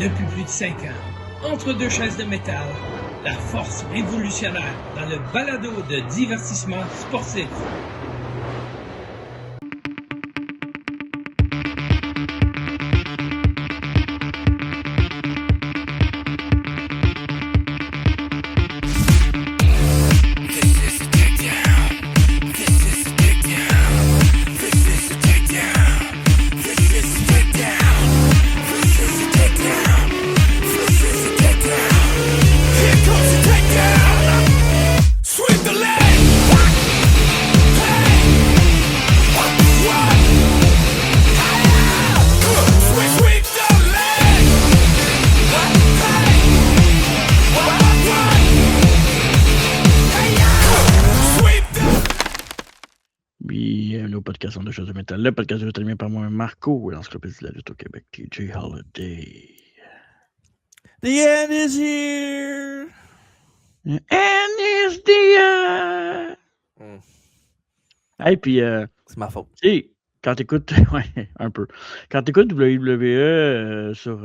depuis plus de 5 ans. Entre deux chaises de métal, la force révolutionnaire dans le balado de divertissement sportif. Bienvenue au podcast de choses de métal, le podcast de animé par moi, Marco, et l'encyclopédie de la lutte au Québec, TJ Holiday. The end is here! And is the Hey, puis, C'est ma faute. tu sais, quand t'écoutes, ouais, un peu. Quand t'écoutes WWE sur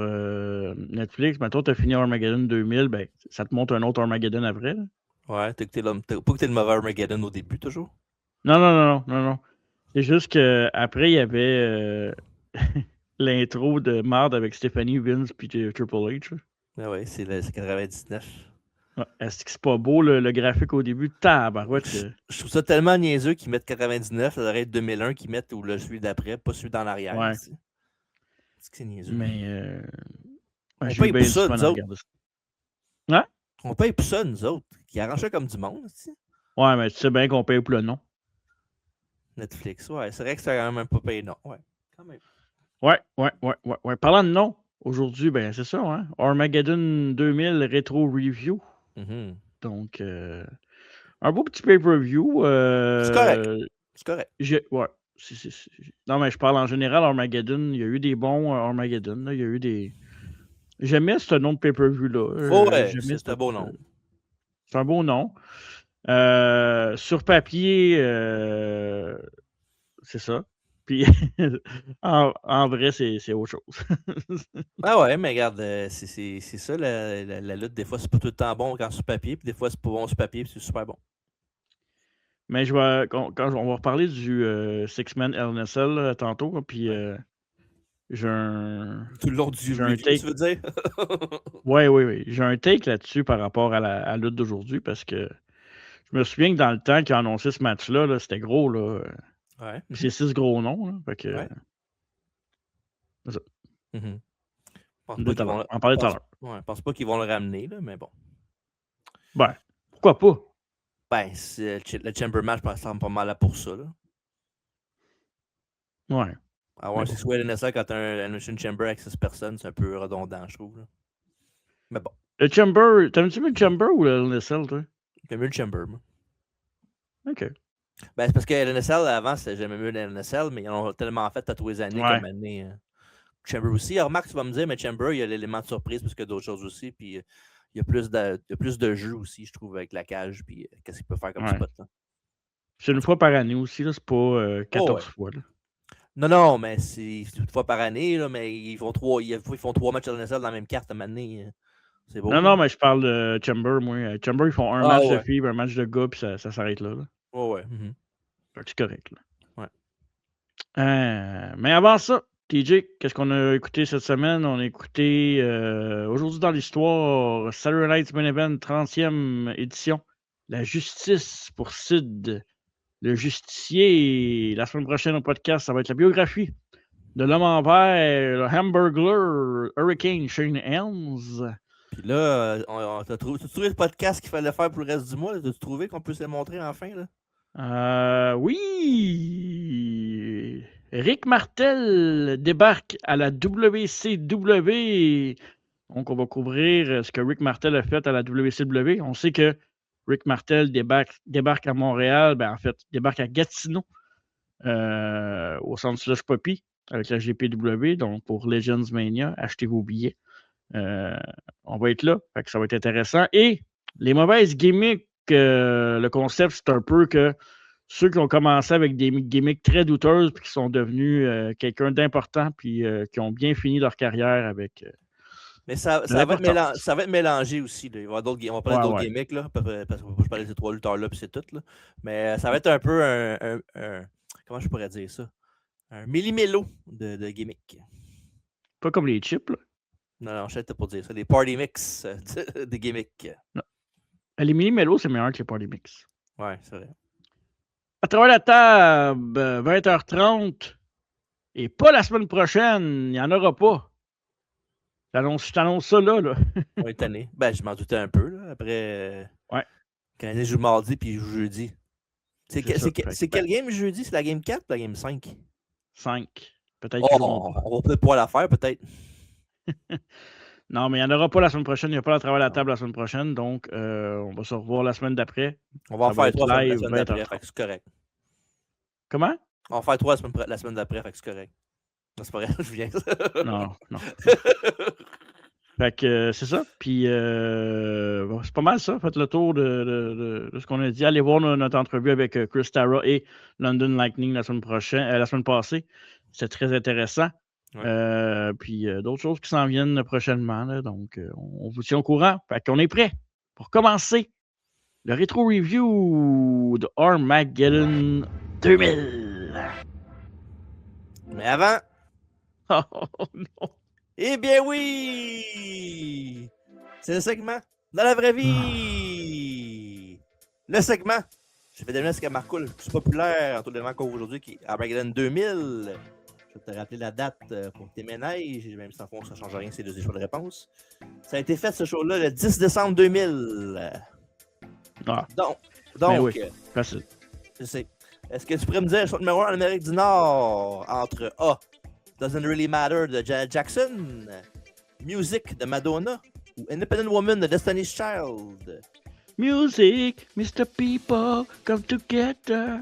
Netflix, mettons, t'as fini Armageddon 2000, ben, ça te montre un autre Armageddon après, là. Ouais, t'as pas que t'es le mauvais Armageddon au début, toujours? Non. C'est juste que après il y avait l'intro de Marde avec Stephanie, Vince puis Triple H. Ah ouais, c'est 99. Ouais, est-ce que c'est pas beau le graphique au début? Tabarouette. Je trouve ça tellement niaiseux qu'ils mettent 99, ça devrait être 2001 qu'ils mettent ou celui d'après, pas celui dans l'arrière. Ouais. C'est que c'est niaiseux. Mais on j'ai eu paye bien pour du ça, fun nous à autres. regarder ça. Hein? On paye pour ça, nous autres. Qui arrangent ça comme du monde, tu sais. Ouais, mais tu sais bien qu'on paye pour le nom. Netflix, ouais. C'est vrai que c'est quand même pas payé, non. Ouais, quand même. Ouais. Parlant de nom, aujourd'hui, ben c'est ça, hein? Armageddon 2000 Retro Review. Mm-hmm. Donc, un beau petit pay-per-view. C'est correct. C'est correct. Ouais. Non, mais je parle en général, Armageddon. Il y a eu des bons Armageddon. Là. Il y a eu des. J'aimais ce nom de pay-per-view-là. Oh, ouais, c'est un beau nom. C'est un beau nom. Sur papier, c'est ça. Puis en vrai, c'est autre chose. Ah ouais, mais regarde, c'est ça, la lutte. Des fois, c'est pas tout le temps bon quand sur papier, puis des fois, c'est pas bon sur papier, puis c'est super bon. Mais quand on va reparler du Six-Man LNSL là, tantôt, puis j'ai un... Tout le long du j'ai un review, take. tu veux dire? Oui. J'ai un take là-dessus par rapport à la lutte d'aujourd'hui, parce que je me souviens que dans le temps qu'ils ont annoncé ce match-là, là, c'était gros, là. Ouais. C'est 6 gros noms, là. Fait que... Ouais. C'est ça. Mm-hmm. On parlait tout à l'heure. Ouais, je pense pas qu'ils vont le ramener, là, mais bon. Ben, pourquoi pas? Ben, le Chamber match, ça ressemble pas mal là pour ça, là. Ouais. Alors, c'est soit NSA quand t'as un Chamber avec 6 personnes, c'est un peu redondant, je trouve, là. Mais bon. Le Chamber, t'aimes-tu mieux le Chamber ou le LNSL, toi? J'aime mieux le Chamber, moi. OK. Ben, c'est parce que l'NSL, avant, j'aimais mieux l'NSL, mais ils en ont tellement fait à tous les années comme année. Chamber aussi. Alors, Marc, tu vas me dire, mais Chamber, il y a l'élément de surprise parce qu'il y a d'autres choses aussi. Puis il y a plus de jeux aussi, je trouve, avec la cage. Puis qu'est-ce qu'il peut faire comme spot, là. C'est une fois par année aussi, là. C'est pas 14 fois, là. Non, mais c'est une fois par année, là, mais ils font 3 matchs de l'NSL dans la même carte à un moment donné. C'est beau. Non, mais je parle de Chamber, moi. Chamber, ils font un match de filles, un match de gars, puis ça s'arrête là. Ouais. C'est correct, là. Ouais. Mais avant ça, TJ, qu'est-ce qu'on a écouté cette semaine? On a écouté aujourd'hui dans l'histoire Saturday Night's Main Event, 30e édition. La justice pour Sid, le justicier. La semaine prochaine au podcast, ça va être la biographie de l'homme en vert, le Hamburglar, Hurricane Shane Helms. Puis là, t'as trouvé le podcast qu'il fallait faire pour le reste du mois? T'as trouvé qu'on peut se le montrer enfin, là? Oui! Rick Martel débarque à la WCW. Donc, on va couvrir ce que Rick Martel a fait à la WCW. On sait que Rick Martel débarque à Montréal. Ben, en fait, débarque à Gatineau, au centre Slush Poppy, avec la GPW. Donc, pour Legends Mania, achetez vos billets. On va être là. Fait que ça va être intéressant. Et les mauvaises gimmicks, le concept, c'est un peu que ceux qui ont commencé avec des gimmicks très douteuses puis qui sont devenus quelqu'un d'important puis qui ont bien fini leur carrière avec Mais ça va être mélangé aussi. Là. Il va y avoir d'autres, on va parler d'autres gimmicks, là, parce que je parlais de ces 3 lutteurs-là, puis c'est tout. Là. Mais ça va être un peu un comment je pourrais dire ça? Un millimélo de gimmicks. Pas comme les chips, là. Non, je sais pas pour dire ça. Les party mix de gimmicks. Non. Les millimélos, c'est meilleur que les party mix. Ouais, c'est vrai. À travers la table, 20h30. Et pas la semaine prochaine. Il n'y en aura pas. Je t'annonce ça là. On est tanné. Ben, je m'en doutais un peu. Là. Après, ouais. Quand il joue mardi puis il joue jeudi. C'est quelle game jeudi? C'est la game 4 ou la game 5? 5. Peut-être on va peut-être pouvoir la faire, peut-être. Non, mais il n'y en aura pas la semaine prochaine. Il n'y a pas à travers la table la semaine prochaine. Donc, on va se revoir la semaine d'après. On va en faire 3 la semaine d'après. Fait que c'est correct. Comment? On va en faire 3 la semaine d'après. Fait que c'est correct. Non, c'est pas vrai, je viens. Non. Fait que c'est ça. Puis c'est pas mal ça. Faites le tour de ce qu'on a dit. Allez voir notre entrevue avec Chris Tara et London Lightning la semaine passée. C'était très intéressant. Ouais. Puis d'autres choses qui s'en viennent prochainement. Là, donc, on vous tient au courant. Fait qu'on est prêt pour commencer le rétro review de Armageddon 2000. Mais avant. Oh non. Eh bien oui! C'est le segment dans la vraie vie! Le segment! Je vais donner ce que Marco le plus populaire en tout l'événement encore aujourd'hui, qui est Armageddon 2000. Je vais te rappeler la date pour tes ménages, même si en fond ça ne change rien, c'est 2 choix de réponse. Ça a été fait ce show-là le 10 décembre 2000. Donc oui, facile. Je sais. Est-ce que tu pourrais me dire le choix numéro 1 en Amérique du Nord entre A. Doesn't Really Matter de Janet Jackson, Music de Madonna ou Independent Woman de Destiny's Child? Music, Mr. People, come together.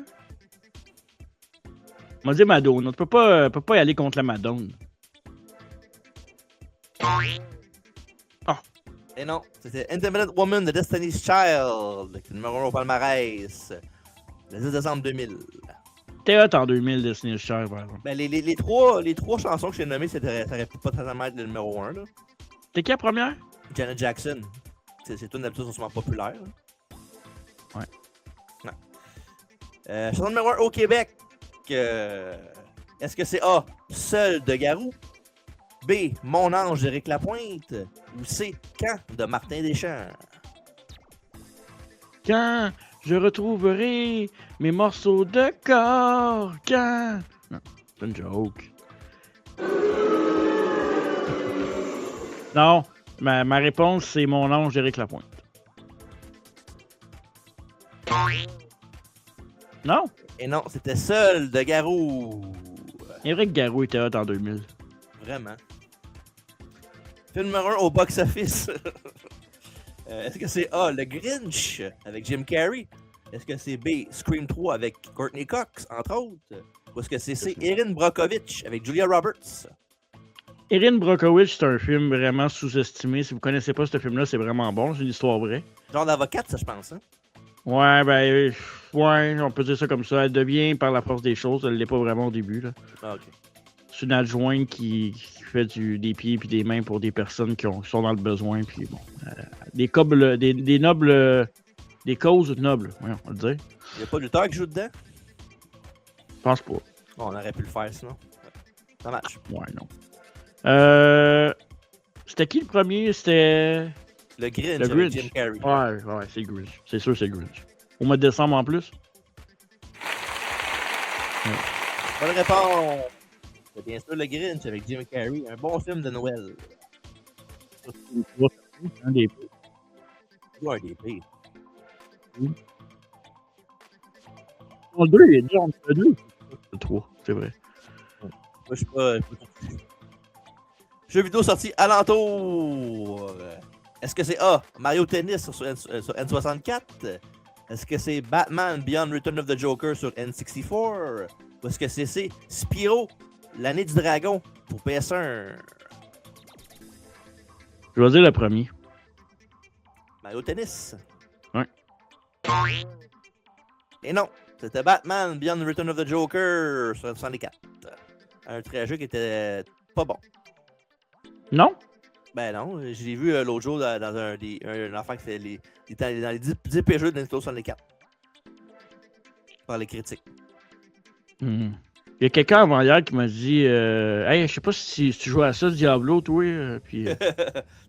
On va dire Madonna. Tu peux pas y aller contre la Madonna. Oh. Et non, c'était Independent Woman de Destiny's Child, qui est le numéro 1 au palmarès, le 10 décembre 2000. T'es hot en 2000 de Destiny's Child, par exemple. Ben, les trois chansons que j'ai nommées, ça aurait pu pas totalement être le numéro 1. T'es qui la première? Janet Jackson. C'est une d'habitude souvent populaire. Ouais. Chanson numéro 1 au Québec. Est-ce que c'est A. Seul de Garou? B. Mon ange d'Éric Lapointe? Ou C. Quand de Martin Deschamps? Quand je retrouverai mes morceaux de corps. Quand... Non, c'est une joke. Non, ma réponse, c'est Mon ange d'Éric Lapointe. Non? Et non, c'était Seul de Garou. Éric Garou était hot en 2000. Vraiment. Film numéro 1 au box-office. Est-ce que c'est A. Le Grinch avec Jim Carrey? Est-ce que c'est B. Scream 3 avec Courtney Cox, entre autres? Ou est-ce que c'est C. Erin Brockovich avec Julia Roberts? Erin Brockovich, c'est un film vraiment sous-estimé. Si vous connaissez pas ce film-là, c'est vraiment bon. C'est une histoire vraie. Genre d'avocate, ça, je pense. Hein? Ouais, ouais, on peut dire ça comme ça. Elle devient par la force des choses. Elle l'est pas vraiment au début. Là. Ah, ok. C'est une adjointe qui fait des pieds et des mains pour des personnes qui sont dans le besoin. Puis bon, des nobles, des causes nobles, voyons, on va le dire. Il n'y a pas de lutteur qui joue dedans? Je pense pas. Bon, on aurait pu le faire sinon. Ça marche. Ouais, non. C'était qui le premier? C'était... Le Grinch avec Jim Carrey. Ouais, c'est Grinch. C'est sûr, c'est Grinch. Au mois de décembre en plus? Ouais. Bonne réponse! C'est bien sûr le Grinch avec Jim Carrey. Un bon film de Noël. Un des pires. Ouais, des pires. En 2, il est déjà entre 2. Le 3, c'est vrai. Moi, je suis pas... Jeux vidéo sorti alentour. Est-ce que c'est A. Mario Tennis sur N64? Est-ce que c'est Batman Beyond Return of the Joker sur N64? Ou est-ce que c'est C. Spyro, l'année du dragon pour PS1? Je vais dire le premier. Mario Tennis. Ouais. Et non, c'était Batman Beyond Return of the Joker sur N64. Un trajet qui était pas bon. Non? Ben non, je l'ai vu l'autre jour dans un enfant qui fait dans les 10 pires jeux de Nintendo 64. Par les critiques. Il y a quelqu'un avant hier qui m'a dit hey, je sais pas si tu joues à ça, ce Diablo, toi. Puis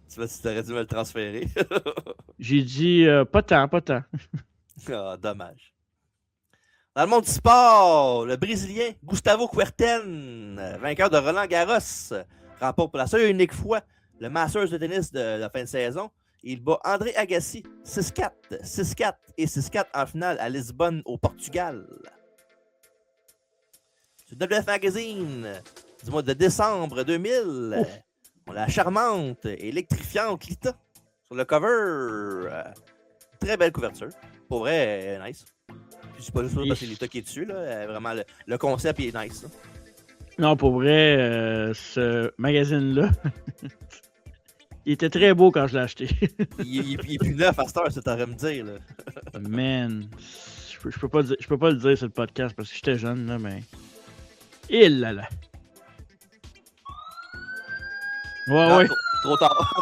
Tu t'aurais dû me le transférer. j'ai dit pas tant. Ah, dommage. Dans le monde du sport, le Brésilien Gustavo Kuerten, vainqueur de Roland Garros, remporte pour la seule et unique fois le Masters de tennis de la fin de saison. Il bat André Agassi 6-4, 6-4 et 6-4 en finale à Lisbonne, au Portugal. Sur WF Magazine du mois de décembre 2000, on a la charmante et électrifiante Lita sur le cover. Très belle couverture. Pour vrai, nice. Puis c'est pas juste parce que c'est Lita qui est dessus. Là. Vraiment, le concept est nice. Là. Non, pour vrai, ce magazine-là, il était très beau quand je l'ai acheté. il est plus neuf à cette heure, ça t'aurais me dire. Là. Man, je peux pas le dire sur le podcast parce que j'étais jeune, là, mais... Il là là. Ouais. Trop tard.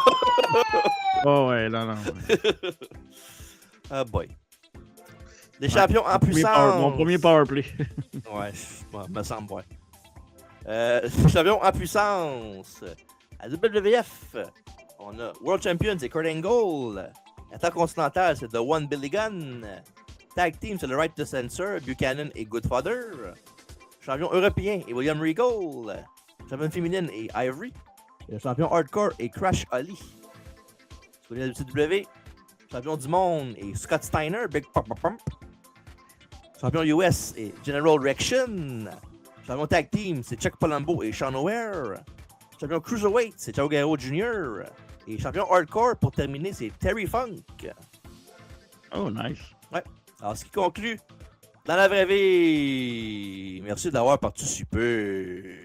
Ouais, non. Ah boy. Les champions en puissance. Mon premier powerplay. Ouais, me semble, ouais. Les champions en puissance. À WWF, on a World Champion, c'est Kurt Angle. Intercontinental, c'est The One Billy Gunn. Tag Team, c'est le Right to Censor, Buchanan et Goodfather. Champion européen et William Regal. Champion féminine et Ivory. Et le champion hardcore est Crash Holly. Sur le WCW, champion du monde est Scott Steiner, Big Pump Pump. Champion US est General Reaction. Champion tag team, c'est Chuck Palumbo et Sean O'Hare. Champion Cruiserweight, c'est Chavo Guerrero Jr. Et champion hardcore, pour terminer, c'est Terry Funk. Oh, nice. Ouais. Alors, ce qui conclut dans la vraie vie. Merci d'avoir participé.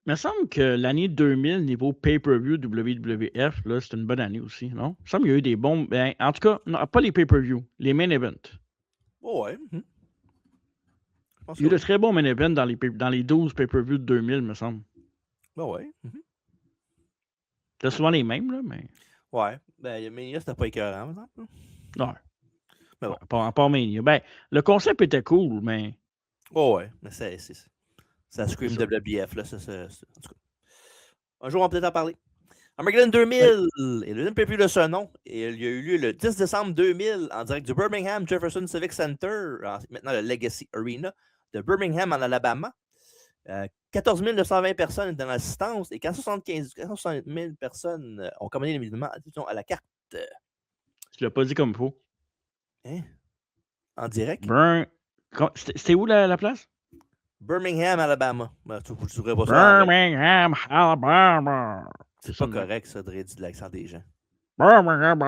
Il me semble que l'année 2000, niveau pay-per-view WWF, là, c'était une bonne année aussi, non? Il me semble qu'il y a eu des bons... Ben, en tout cas, non, pas les pay-per-view, les main events. Oh ouais. Il y a eu de très bons main events dans les 12 pay-per-view de 2000, me semble. Oh ouais. C'était souvent les mêmes, là, mais... Ouais. Ben, Mania, c'était pas écœurant, par exemple. Non. Mais bon. À part Mania. Ben, le concept était cool, mais... Oh ouais. Mais ça scream WBF, là. En tout cas. Un jour, on va peut-être en parler. Armageddon 2000 est le deuxième pay-per-view de ce nom. Et il y a eu lieu le 10 décembre 2000 en direct du Birmingham Jefferson Civic Center, maintenant le Legacy Arena de Birmingham en Alabama. 14 920 personnes étaient dans l'assistance et 460 000 personnes ont commandé l'événement à la carte. Tu l'as pas dit comme il faut. Hein? En direct? C'était où la place? Birmingham, Alabama. Ben, tu ne pas ça. Birmingham, Alabama. C'est pas correct, ça, de dire l'accent des gens. Birmingham,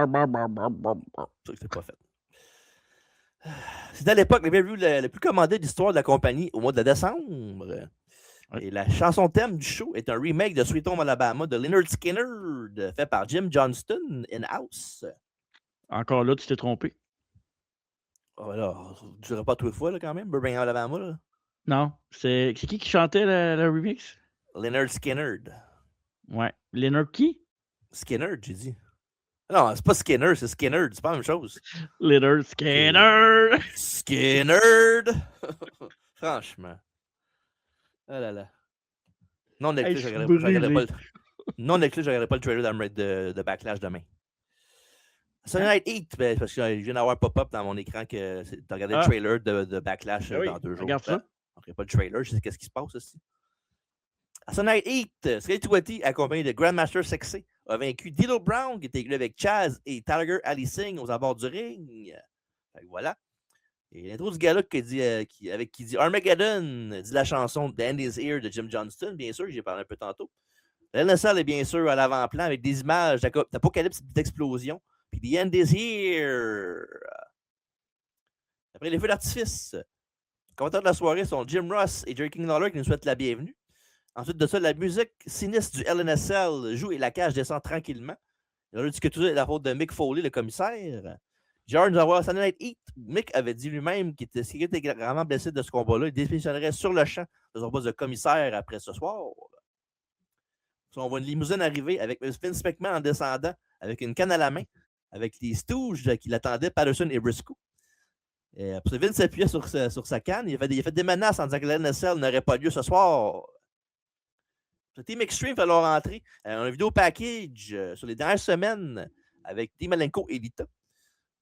Ça, c'est pas fait. C'était à l'époque le pay-per-view le plus commandé de l'histoire de la compagnie au mois de décembre. Ouais. Et la chanson thème du show est un remake de Sweet Home Alabama de Lynyrd Skynyrd, fait par Jim Johnston in-house. Encore là, tu t'es trompé. Oh, là, je dirais pas toutes les fois, là, quand même, Birmingham, Alabama. Là. Non. C'est qui chantait le remix? Lynyrd Skynyrd. Ouais. Lynyrd qui? Skynyrd, j'ai dit. Non, c'est pas Skinner, c'est Skynyrd, c'est pas la même chose. Lynyrd Skynyrd! Skynyrd! Franchement. Oh là là. Non, Netflix, je regarderai pas le trailer de Backlash demain. Sunday Night Heat, ben, parce que je viens d'avoir pop-up dans mon écran que tu as regardé le trailer de Backlash dans 2 jours. Regarde ça. Donc, il n'y a pas de trailer, je sais qu'est-ce qui se passe aussi. À Sunday Night Heat, Skelly Twatty, accompagné de Grandmaster Sexy, a vaincu D'Lo Brown, qui était élu avec Chaz et Tiger Ali Singh aux abords du ring. Fait que voilà. Et l'intro du gars-là qui dit Armageddon, dit la chanson The End is Here de Jim Johnston, bien sûr, j'y ai parlé un peu tantôt. LNSL est bien sûr à l'avant-plan avec des images d'apocalypse et d'explosion. Puis The End is Here. Après les feux d'artifice, les commentateurs de la soirée sont Jim Ross et Jerry King Lawler qui nous souhaitent la bienvenue. Ensuite de ça, la musique sinistre du LNSL joue et la cage descend tranquillement. Il a dit que tout ça est la faute de Mick Foley, le commissaire. George nous envoie Sunday Night Heat. Mick avait dit lui-même qu'il était gravement blessé de ce combat-là. Il démissionnerait sur le champ de son poste de commissaire après ce soir. On voit une limousine arriver avec Vince McMahon en descendant, avec une canne à la main, avec les Stooges qui l'attendaient, Patterson et Briscoe. Et après, Vince s'appuyait sur sa canne. Il a fait des menaces en disant que la NSL n'aurait pas lieu ce soir. Le Team Extreme fait leur entrée. On a une vidéo package sur les dernières semaines avec Team Malenko et Lita.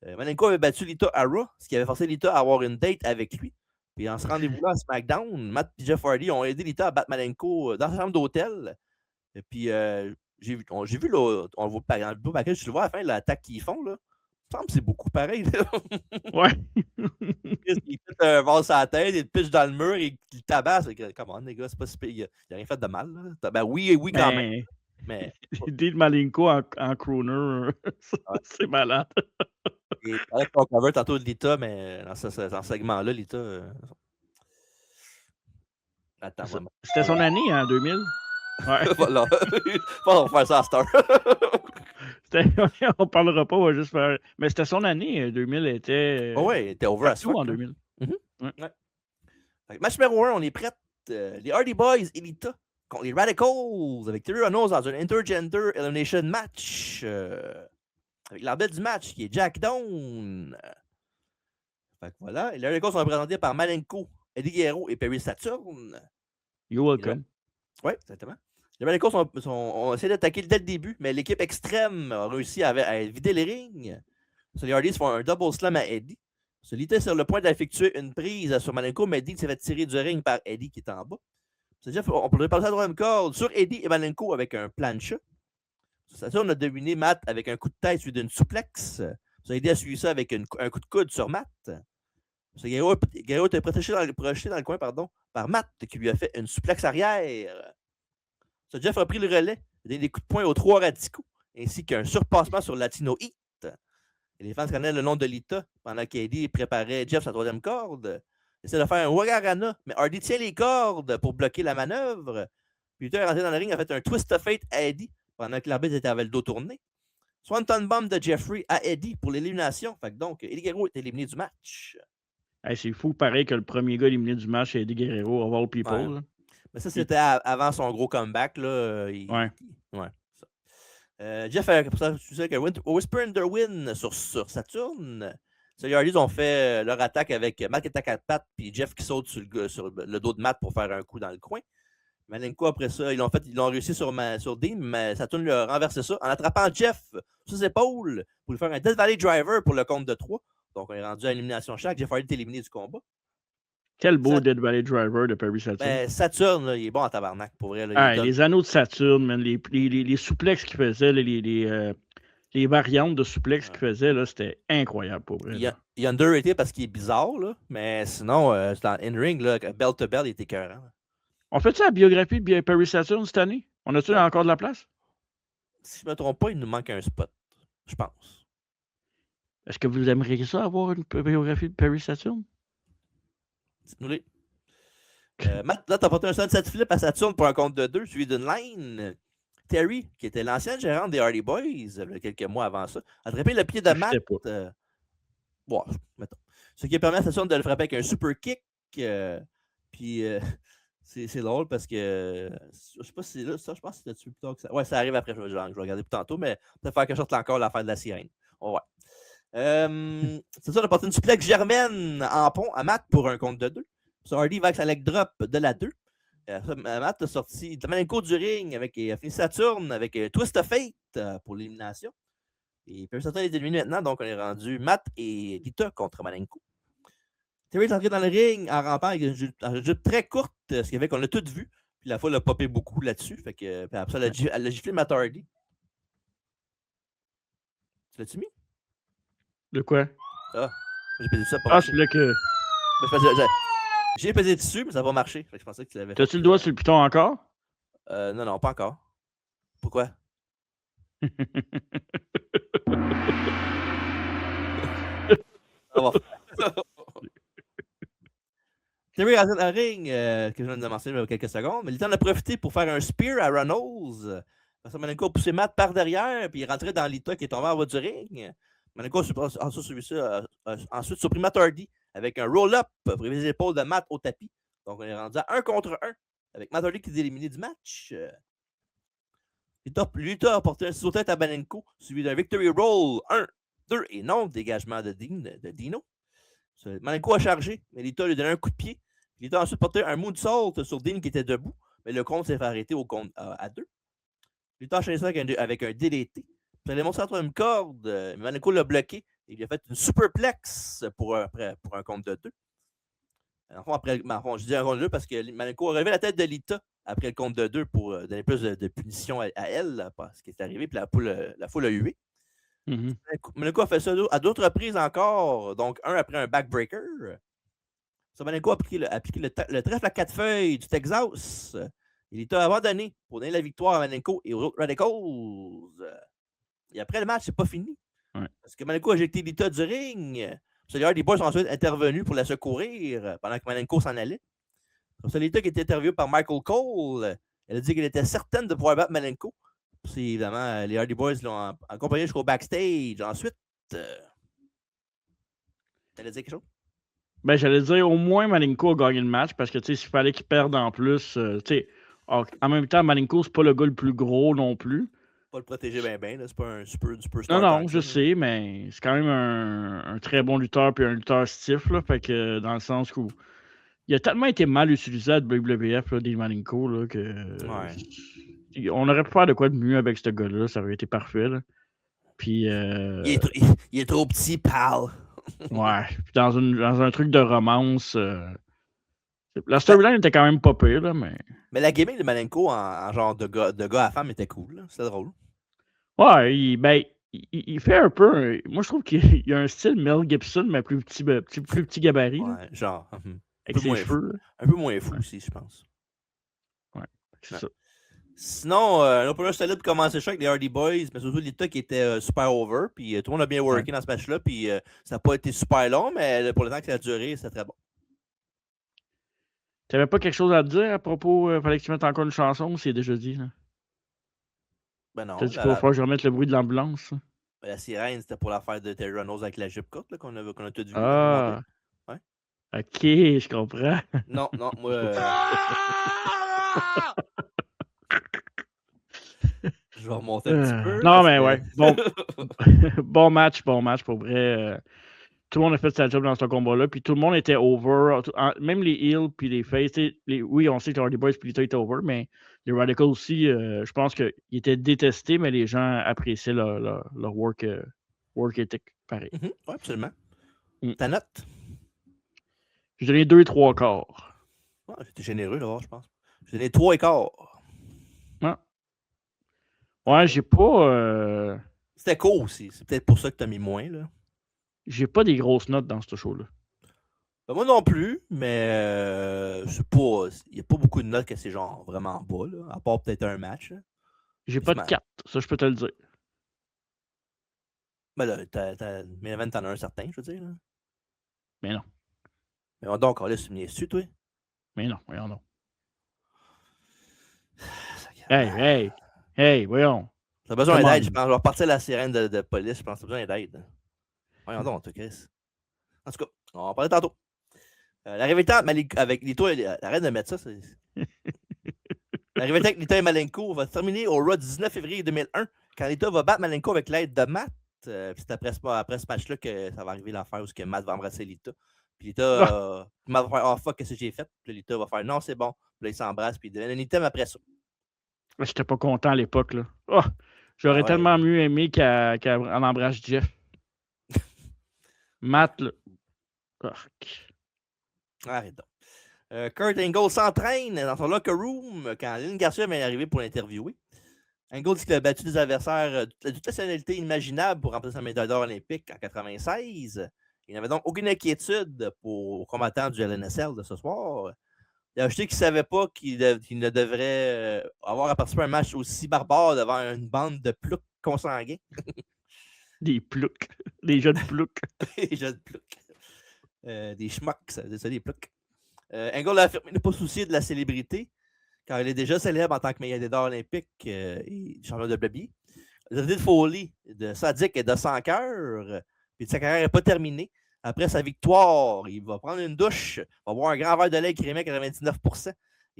Malenko avait battu Lita à Raw, ce qui avait forcé Lita à avoir une date avec lui. Puis en ce rendez-vous-là à SmackDown, Matt et Jeff Hardy ont aidé Lita à battre Malenko dans sa chambre d'hôtel. Et puis j'ai vu, on voit dans le vidéo package, tu le vois à la fin, l'attaque qu'ils font, là. Il me semble que c'est beaucoup pareil. Ouais. Il fait un vase à la tête, il pitch dans le mur et il tabasse. Comment, les gars, c'est pas si il a rien fait de mal. Là. Ben oui, quand même. Mais l'idée de Malenko en crooner, c'est malade. Et avec ton cover tantôt de Lita, mais dans ce segment-là, Lita. Attends, c'était son année en 2000. Ouais. Voilà. On va faire ça à Star. On parlera pas, on va juste faire. Mais c'était son année, 2000 était. Oui, il était over as fuck. En 2000. Ouais. Match numéro 1, on est prêts. Les Hardy Boys et Lita contre les Radicals avec Terry Reynolds dans un Intergender Elimination match. Avec l'arbitre du match qui est Jack Down. Fait que voilà. Et les Radicals sont représentés par Malenko, Eddie Guerrero et Perry Saturn. You're welcome. Oui, exactement. Les Radicals ont essayé d'attaquer dès le début, mais l'équipe extrême a réussi à vider les rings. Les Hardys font un double slam à Eddie. Lita est sur le point d'effectuer une prise sur Malenko, mais Eddie s'est fait tirer du ring par Eddie qui est en bas. On pourrait passer à la troisième corde sur Eddie et Malenko avec un plancha. On a dominé Matt avec un coup de tête suivi d'une souplex. Eddie a suivi ça avec un coup de coude sur Matt. Guerrero était projeté dans le coin par Matt qui lui a fait une souplex arrière. Jeff a pris le relais, il a donné des coups de poing aux trois radicaux, ainsi qu'un surpassement sur Latino Heat. Et les fans connaissent le nom de Lita pendant qu'Eddie préparait Jeff sa troisième corde. Il essaie de faire un Wagarana, mais Hardy tient les cordes pour bloquer la manœuvre. Puis Lita est rentré dans le ring, a fait un twist of fate à Eddie pendant que l'arbitre avait le dos tourné. Swanton Bomb de Jeffrey à Eddie pour l'élimination. Fait que donc, Eddie Guerrero est éliminé du match. Hey, c'est fou, pareil que le premier gars éliminé du match, c'est Eddie Guerrero, of all people. Ouais. Mais ça, c'était avant son gros comeback. Là, Jeff a Whisper in the Wind sur Saturn. Les Hardys ont fait leur attaque avec Matt qui attaque à Pat puis Jeff qui saute sur le dos de Matt pour faire un coup dans le coin. Malenko, après ça, ils l'ont réussi sur Dean, mais Saturn lui a renversé ça en attrapant Jeff sur ses épaules pour lui faire un Death Valley Driver pour le compte de 3. Donc, on est rendu à élimination chaque. Jeff Hardy est éliminé du combat. Quel beau Death Valley Driver de Perry Saturn. Ben, Saturn, là, il est bon en tabarnak, pour vrai. Là, les anneaux de Saturn, man, les souplexes qu'il faisait, les variantes de souplexes qu'il faisait, là, c'était incroyable, pour vrai. Il est underrated parce qu'il est bizarre, là, mais sinon, dans In-Ring, bell to bell, il était écœurant. On fait-tu la biographie de Perry Saturn cette année? On a-tu encore de la place? Si je ne me trompe pas, il nous manque un spot, je pense. Est-ce que vous aimeriez ça, avoir une biographie de Perry Saturn? Dites-nous-les. Matt, là, t'as porté un sunset flip à Saturn pour un compte de 2, suivi d'une line. Terry, qui était l'ancienne gérante des Hardy Boys, il y a quelques mois avant ça, a attrapé le pied de Matt. Mettons. Ce qui a permis à Saturn de le frapper avec un super kick. Puis c'est drôle parce que je sais pas si c'est là, ça, je pense que c'était dessus plus tard que ça. Ouais, ça arrive après, je vais regarder plus tantôt, mais peut-être faire quelque chose encore l'affaire de la sirène. On va voir. C'est ça, on a porté une suplex germaine en pont à Matt pour un compte de 2. Puis Hardy va avec sa leg drop de la 2. Matt a sorti Malenko du ring avec Saturn avec Twist of Fate pour l'élimination. Et Perry Saturn est éliminé maintenant, donc on est rendu Matt et Lita contre Malenko. Terry est entré dans le ring en rampant avec une jupe très courte, ce qui fait qu'on l'a tout vu. Puis la foule a popé beaucoup là-dessus. Fait que, puis après ça, elle a giflé Matt Hardy. Tu l'as-tu mis? De quoi? Ah, j'ai pesé ça pour marcher. C'est là que... J'ai pesé dessus, mais ça va marcher. Fait que je pensais que tu l'avais fait. T'as-tu le doigt sur le piton encore? Non, pas encore. Pourquoi? Terry est rentré dans le ring, que je viens de mentionner il y a quelques secondes, mais il en a profité pour faire un spear à Reynolds. Parce que Malenko a poussé Matt par derrière, puis il est rentré dans Lita qui est tombé en bas du ring. Malenko a ensuite surpris Matt Hardy avec un roll-up pour les épaules de Matt au tapis. Donc on est rendu à 1 contre 1 avec Matt Hardy qui est éliminé du match. Lita a apporté un ciseau tête à Malenko, suivi d'un Victory Roll 1, 2 et non dégagement de Dino. Malenko a chargé, mais Lita lui a donné un coup de pied. Lita a ensuite porté un moonsault sur Dean qui était debout, mais le compte s'est fait arrêter au compte à 2. Lita a enchaîné ça avec un DDT. Puis elle a montré entre une corde, Malenko l'a bloqué. Et il a fait une superplex pour un compte de 2. Je dis un compte de 2 parce que Malenko a relevé la tête de Lita après le compte de 2 pour donner plus de punition à elle, là, parce qu'il est arrivé, puis la foule a hué. Malenko a fait ça à d'autres reprises encore, donc un après un backbreaker. Malenko a appliqué le trèfle à 4 feuilles du Texas. Il était abandonné pour donner la victoire à Malenko et aux autres Radicals. Et après le match, c'est pas fini. Ouais. Parce que Malenko a éjecté Lita du ring. Les Hardy Boys sont ensuite intervenus pour la secourir pendant que Malenko s'en allait. C'est Lita qui était interviewée par Michael Cole. Elle a dit qu'elle était certaine de pouvoir battre Malenko. C'est évidemment, les Hardy Boys l'ont accompagné jusqu'au backstage. Ensuite, t'allais dire quelque chose? Ben, j'allais dire, au moins, Malenko a gagné le match parce que, tu sais, s'il fallait qu'il perde en plus, tu sais, en même temps, Malenko, c'est pas le gars le plus gros non plus. Pas le protéger bien, c'est pas un superstar. Non, je sais, mais c'est quand même un très bon lutteur puis un lutteur stiff, là, fait que dans le sens où il a tellement été mal utilisé à WWF, là, des Malenko, là, que on aurait pu faire de quoi de mieux avec ce gars-là, ça aurait été parfait, là. Puis il est trop petit, pal. Ouais, puis dans un truc de romance, la storyline était quand même pas pire, là, mais... Mais la gimmick de Malenko en genre de gars à femme était cool, là. C'était drôle. Ouais, il fait un peu... Moi, je trouve qu'il a un style Mel Gibson, mais plus petit gabarit. Ouais, là. genre... Avec ses cheveux. Un peu moins fou aussi, je pense. Ouais, c'est ça. Sinon, un opener solide pour commencer le show avec les Hardy Boys, mais surtout Lita qui était super over, puis tout le monde a bien worké dans ce match-là, puis ça n'a pas été super long, mais pour le temps que ça a duré, c'était très bon. T'avais pas quelque chose à te dire à propos, fallait que tu mettes encore une chanson ou c'est déjà dit, là? Ben non. T'as dit qu'il va falloir que je remette le bruit de l'ambulance. La sirène, c'était pour l'affaire de Terry Reynolds avec la jupe courte qu'on a tout vu. Ah! Ouais. Ok, je comprends. Non, moi... Je vais remonter un petit peu. Non, mais ouais. Bon match pour vrai. Tout le monde a fait sa job dans ce combat-là, puis tout le monde était over. Même les heels puis les face. Oui, on sait que les Hardy Boys puis Lita étaient over, mais les Radicals aussi, je pense qu'ils étaient détestés, mais les gens appréciaient leur work ethic, pareil. Oui, absolument. Ta note? J'ai donné 2 3/4. J'étais généreux, là, je pense. J'ai donné 3/4. Ouais, j'ai pas... C'était court aussi. C'est peut-être pour ça que t'as mis moins, là. J'ai pas des grosses notes dans ce show-là. Ben, moi non plus, mais c'est pas... Il n'y a pas beaucoup de notes que c'est genre vraiment bas, là, à part peut-être un match. Là. J'ai pas de 4, ça je peux te le dire. Ben là, mais t'en as un certain, je veux dire. Là. Mais non. Mais donc, on laisse me dessus, toi. Mais non, voyons donc. Hey, voyons. T'as besoin d'aide, je pense. Je vais repartir la sirène de police, je pense que t'as besoin d'aide. Voyons donc, toi, Chris. En tout cas, on va en parler tantôt. L'arrivée de temps avec Lita, arrête de mettre ça. L'arrivée de temps avec Lita et Malenko va se terminer au Raw 19 février 2001, quand Lita va battre Malenko avec l'aide de Matt. Puis c'est après ce match-là que ça va arriver l'affaire où Matt va embrasser Lita. Puis Lita, Matt va faire oh fuck, qu'est-ce que j'ai fait? Puis Lita va faire non, c'est bon. Puis là, il s'embrasse, puis il devient un item après ça. J'étais pas content à l'époque, là. Oh, j'aurais tellement mieux aimé qu'elle embrasse Jeff. Matt, là. Arrête donc. Kurt Angle s'entraîne dans son locker room quand Lynn Garcia vient arriver pour l'interviewer. Angle dit qu'il a battu des adversaires de toute nationalité imaginable pour remporter sa médaille d'or olympique en 1996. Il n'avait donc aucune inquiétude pour aux combattants du LNSL de ce soir. Il a ajouté qu'il ne savait pas qu'il ne devrait avoir à participer à un match aussi barbare devant une bande de ploucs consanguins. Des ploucs. Des jeunes ploucs. Des jeunes ploucs. Des schmucks, c'est ça, des ploucs. Angle a affirmé ne pas soucier de la célébrité, car il est déjà célèbre en tant que médaillé d'or olympique et champion de WWE. Il a de folie, de sadique et de sans cœur, puis sa carrière n'est pas terminée. Après sa victoire, il va prendre une douche, va boire un grand verre de lait écrémé à 99%, et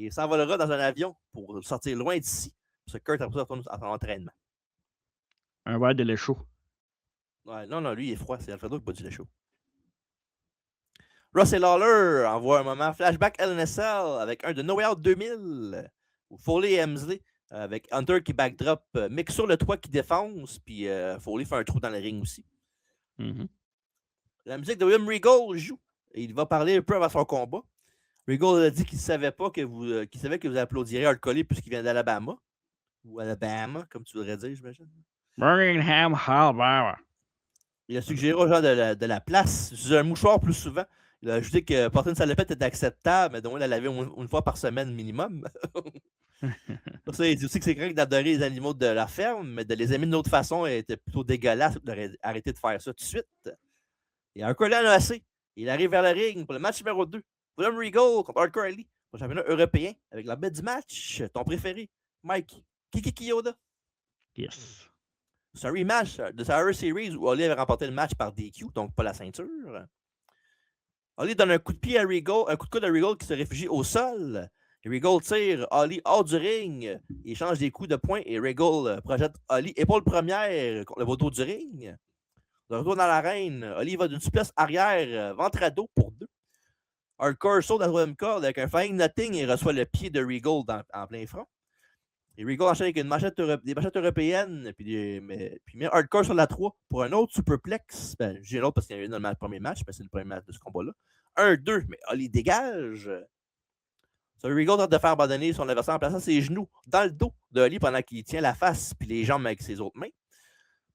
il s'envolera dans un avion pour sortir loin d'ici. Parce que Kurt, après ça, retourne à son entraînement. Un verre de lait chaud. Ouais, non, lui, il est froid. C'est Alfredo qui boit du lait chaud. Russell Lawler envoie un moment flashback LNSL avec un de No Way Out 2000 où Foley et Hemsley avec Hunter qui backdrop Mick sur le toit qui défonce, puis Foley fait un trou dans le ring aussi. Mm-hmm. La musique de William Regal joue et il va parler un peu avant son combat. Regal a dit qu'il savait que vous applaudirez Hard Collie puisqu'il vient d'Alabama. Ou Alabama, comme tu voudrais dire, j'imagine. Birmingham, Alabama. Il a suggéré aux gens de la place d'utiliser un mouchoir plus souvent. Il a ajouté que porter une salopette était acceptable, mais donc il la laver une fois par semaine minimum. Pour ça, il dit aussi que c'est correct d'adorer les animaux de la ferme, mais de les aimer d'une autre façon était plutôt dégueulasse. Il aurait arrêté de faire ça tout de suite. Il y a un collant assez. Il arrive vers le ring pour le match numéro 2. William Regal contre Hardcore Ali pour le championnat européen avec la bête du match. Ton préféré, Mike Kiki Kiyoda. Yes. C'est un rematch de Survivor Series où Ali avait remporté le match par DQ, donc pas la ceinture. Ali donne un coup de pied à Regal, un coup de coude à Regal qui se réfugie au sol. Et Regal tire Ali hors du ring. Il échange des coups de poing et Regal projette Ali épaule première contre le poteau du ring. De retour dans l'arène, Ali va d'une souplesse arrière, ventre à dos pour 2. Hardcore saute à la troisième corde avec un flying nothing et reçoit le pied de Regal en plein front. Et Regal enchaîne avec des machettes européennes, puis met Hardcore sur la 3 pour un autre superplex. Ben, j'ai l'autre parce qu'il y a eu dans le premier match, mais c'est le premier match de ce combat-là. 1-2, mais Ali dégage. Ça, Regal tente de faire abandonner son adversaire en plaçant ses genoux dans le dos de Ali pendant qu'il tient la face puis les jambes avec ses autres mains.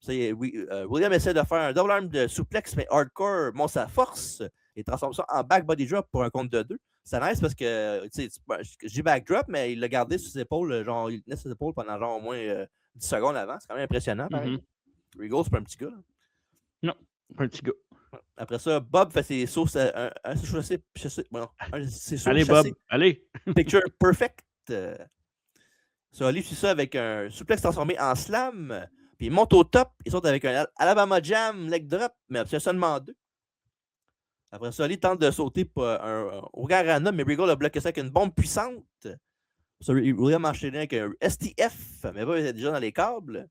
William essaie de faire un double arm de souplex, mais Hardcore monte sa force et transforme ça en back body drop pour un compte de 2. C'est nice parce que j'ai backdrop, mais il l'a gardé sur ses épaules, genre il tenait ses épaules pendant genre au moins 10 secondes avant. C'est quand même impressionnant, pareil. Regal, c'est pas un petit gars. Là. Non, pas un petit gars. Après ça, Bob fait ses sauts allez, Bob, allez. Picture perfect. Ça, Ali suit ça avec un souplex transformé en slam. Puis il monte au top, il saute avec un Alabama Jam leg drop, mais obtient seulement 2. Après ça, Ali tente de sauter pour au Garana, mais Regal a bloqué ça avec une bombe puissante. Ça, William a enchaîné avec un STF, mais Bob était déjà dans les câbles.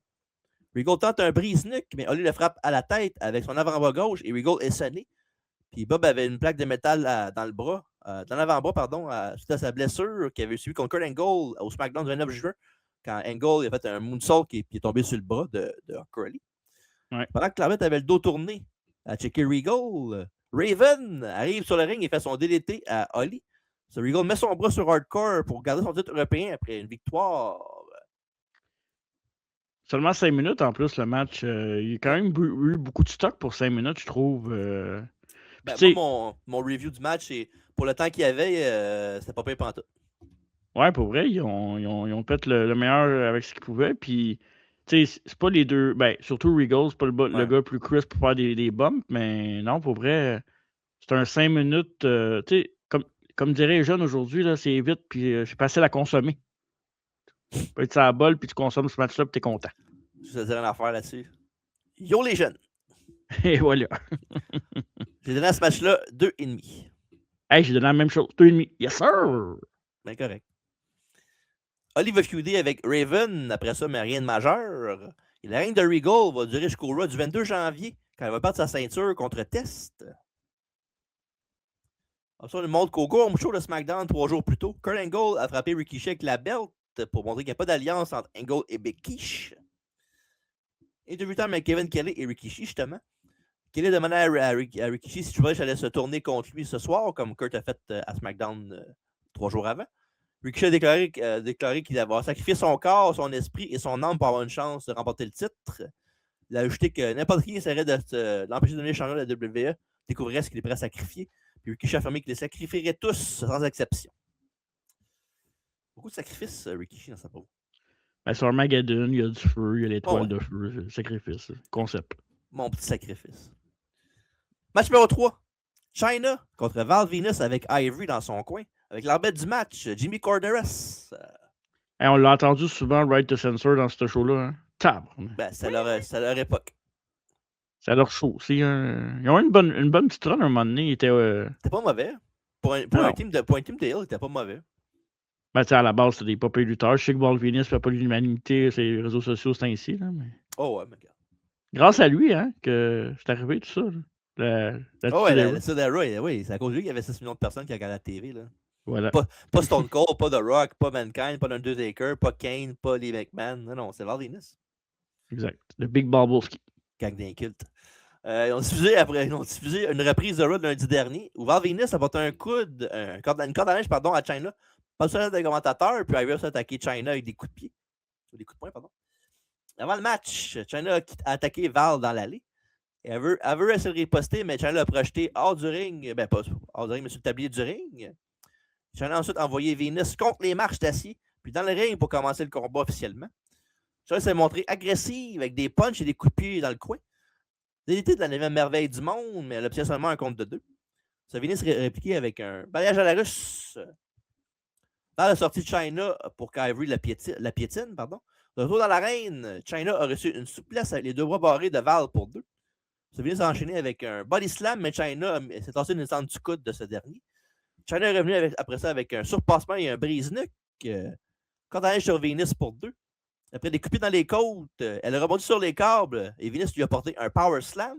Regal tente un brise-nuque, mais Ali le frappe à la tête avec son avant-bras gauche et Regal est sonné. Puis Bob avait une plaque de métal dans le bras, dans l'avant-bras, pardon, suite à sa blessure qu'il avait suivi contre Kurt Angle au SmackDown du 29 juin. Quand Angle a fait un moonsault qui est tombé sur le bras de Curly. Ouais. Pendant que l'arbitre avait le dos tourné à checker Regal, Raven arrive sur le ring et fait son DDT à Holly. So, Regal met son bras sur Hardcore pour garder son titre européen après une victoire. Seulement 5 minutes en plus, le match. Il y a quand même eu beaucoup de stock pour 5 minutes, je trouve. Moi, mon review du match, pour le temps qu'il y avait, c'était pas pire pantoute. Ouais, pour vrai, ils ont fait le meilleur avec ce qu'ils pouvaient. Puis, tu sais, c'est pas les deux. Ben, surtout Regal, c'est pas le gars plus crisp pour faire des bumps. Mais non, pour vrai, c'est un 5 minutes. Tu sais, comme diraient les jeunes aujourd'hui, c'est vite. Puis, c'est facile à consommer. Tu peux être sur la balle, puis tu consommes ce match-là, puis t'es content. Je te dirais une affaire là-dessus. Yo les jeunes! Et voilà. J'ai donné à ce match-là 2,5. Hey, j'ai donné la même chose. 2,5. Yes, sir! Ben correct. Holly va feuder avec Raven, après ça, mais rien de majeur. Et la règne de Regal va durer jusqu'au Raw du 22 janvier, quand elle va perdre sa ceinture contre Test. Après ça, on nous montre qu'au Gorm Show de SmackDown 3 jours plus tôt, Kurt Angle a frappé Ricochet avec la belt pour montrer qu'il n'y a pas d'alliance entre Angle et Becky. Interview time avec Kevin Kelly et Ricochet, justement. Kelly demandait à Ricochet si Triple H allait se tourner contre lui ce soir, comme Kurt a fait à SmackDown 3 jours avant. Ricochet a déclaré qu'il allait sacrifié son corps, son esprit et son âme pour avoir une chance de remporter le titre. Il a ajouté que n'importe qui essaierait de l'empêcher de devenir champion de la WWE découvrirait ce qu'il est prêt à sacrifier. Puis Ricochet a affirmé qu'il les sacrifierait tous, sans exception. Beaucoup de sacrifices, Ricochet, dans sa peau. Ben, sur Armageddon, il y a du feu, il y a l'étoile de feu, sacrifice, concept. Mon petit sacrifice. Match numéro 3. Chyna contre Val Venis avec Ivory dans son coin. Avec l'arbitre du match, Jimmy Corderas. Hey, on l'a entendu souvent, Right to Censor, dans ce show-là. Hein? Tabre. Ben, c'est leur époque. C'est leur show. Ils ont une bonne petite run à un moment donné. C'était pas mauvais. Pour un team de Hill, il était pas mauvais. Ben, à la base, c'est des pas payés lutteurs. Je sais que Val Venis ne fait pas l'unanimité sur les réseaux sociaux, c'est ainsi. Là, mais... Oh, ouais, mais regarde. Grâce à lui, hein, que c'est arrivé tout ça. Là. Oh, ouais, la Era, oui, c'est à cause de lui qu'il y avait 6 millions de personnes qui regardaient la TV. Là. Voilà. Pas Stone Cold, pas The Rock, pas Mankind, pas Undertaker, pas Kane, pas Lee McMahon. Non, c'est Val Venis. Exact. Le Big Ballboski. Gang d'inculte. Ils ont diffusé une reprise de Raw lundi dernier où Val Venis a porté une corde à linge à Chyna. Pas le des commentateurs, puis Ivy a attaqué Chyna avec des coups de pied. Des coups de poing, pardon. Avant le match, Chyna a attaqué Val dans l'allée. Elle veut essayer de riposter, mais Chyna l'a projeté hors du ring. Ben, pas hors du ring, mais sur le tablier du ring. Chyna a ensuite envoyé Venus contre les marches d'acier, puis dans le ring pour commencer le combat officiellement. Chyna s'est montrée agressive avec des punches et des coups de pied dans le coin. C'était de la 9e merveille du monde, mais elle obtient seulement un compte de 2. Ça venait se répliquer avec un balayage à la russe. Dans la sortie de Chyna pour qu'Ivory la piétine, pardon. De retour dans l'arène, Chyna a reçu une souplesse avec les 2 bras barrés de Val pour 2. Ça vient s'enchaîner avec un body slam, mais Chyna s'est tassé une descente du coude de ce dernier. Chyna est revenu après ça avec un surpassement et un brise-nuque. Quand elle est sur Venus pour 2. Après des coups dans les côtes, elle a rebondi sur les câbles et Venus lui a porté un power slam.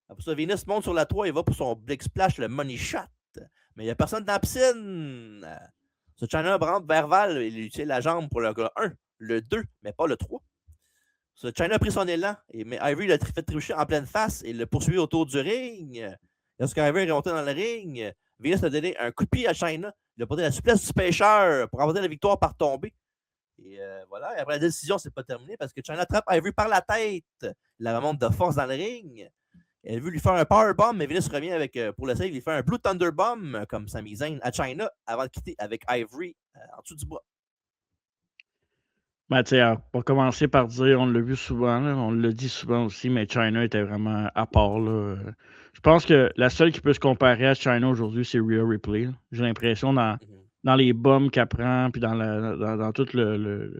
Après ça, Venus monte sur la toit et va pour son Big Splash, le money shot. Mais il n'y a personne dans la piscine. Ce Chyna rentre vers Val et il utilise la jambe pour le 1, le 2, mais pas le 3. Ce Chyna a pris son élan, mais Ivory l'a fait tricher en pleine face et le poursuit autour du ring. Lorsqu'Ivory est remonté dans le ring, Venus a donné un coup de pied à Chyna. Il a porté la souplesse du pêcheur pour remporter la victoire par tombée. Et voilà, et après la décision, c'est pas terminé parce que Chyna attrape Ivory par la tête. Il la remonte de force dans le ring. Elle veut lui faire un powerbomb, mais Venus revient avec, pour le save, il fait un Blue Thunder Bomb, comme Sami Zayn, à Chyna avant de quitter avec Ivory en dessous du bras. Ben, tu sais, pour commencer par dire, on l'a vu souvent, là, on l'a dit souvent aussi, mais Chyna était vraiment à part. Là. Je pense que la seule qui peut se comparer à Chyna aujourd'hui, c'est Rhea Ripley. Là. J'ai l'impression dans les bombes qu'elle prend, puis dans tout le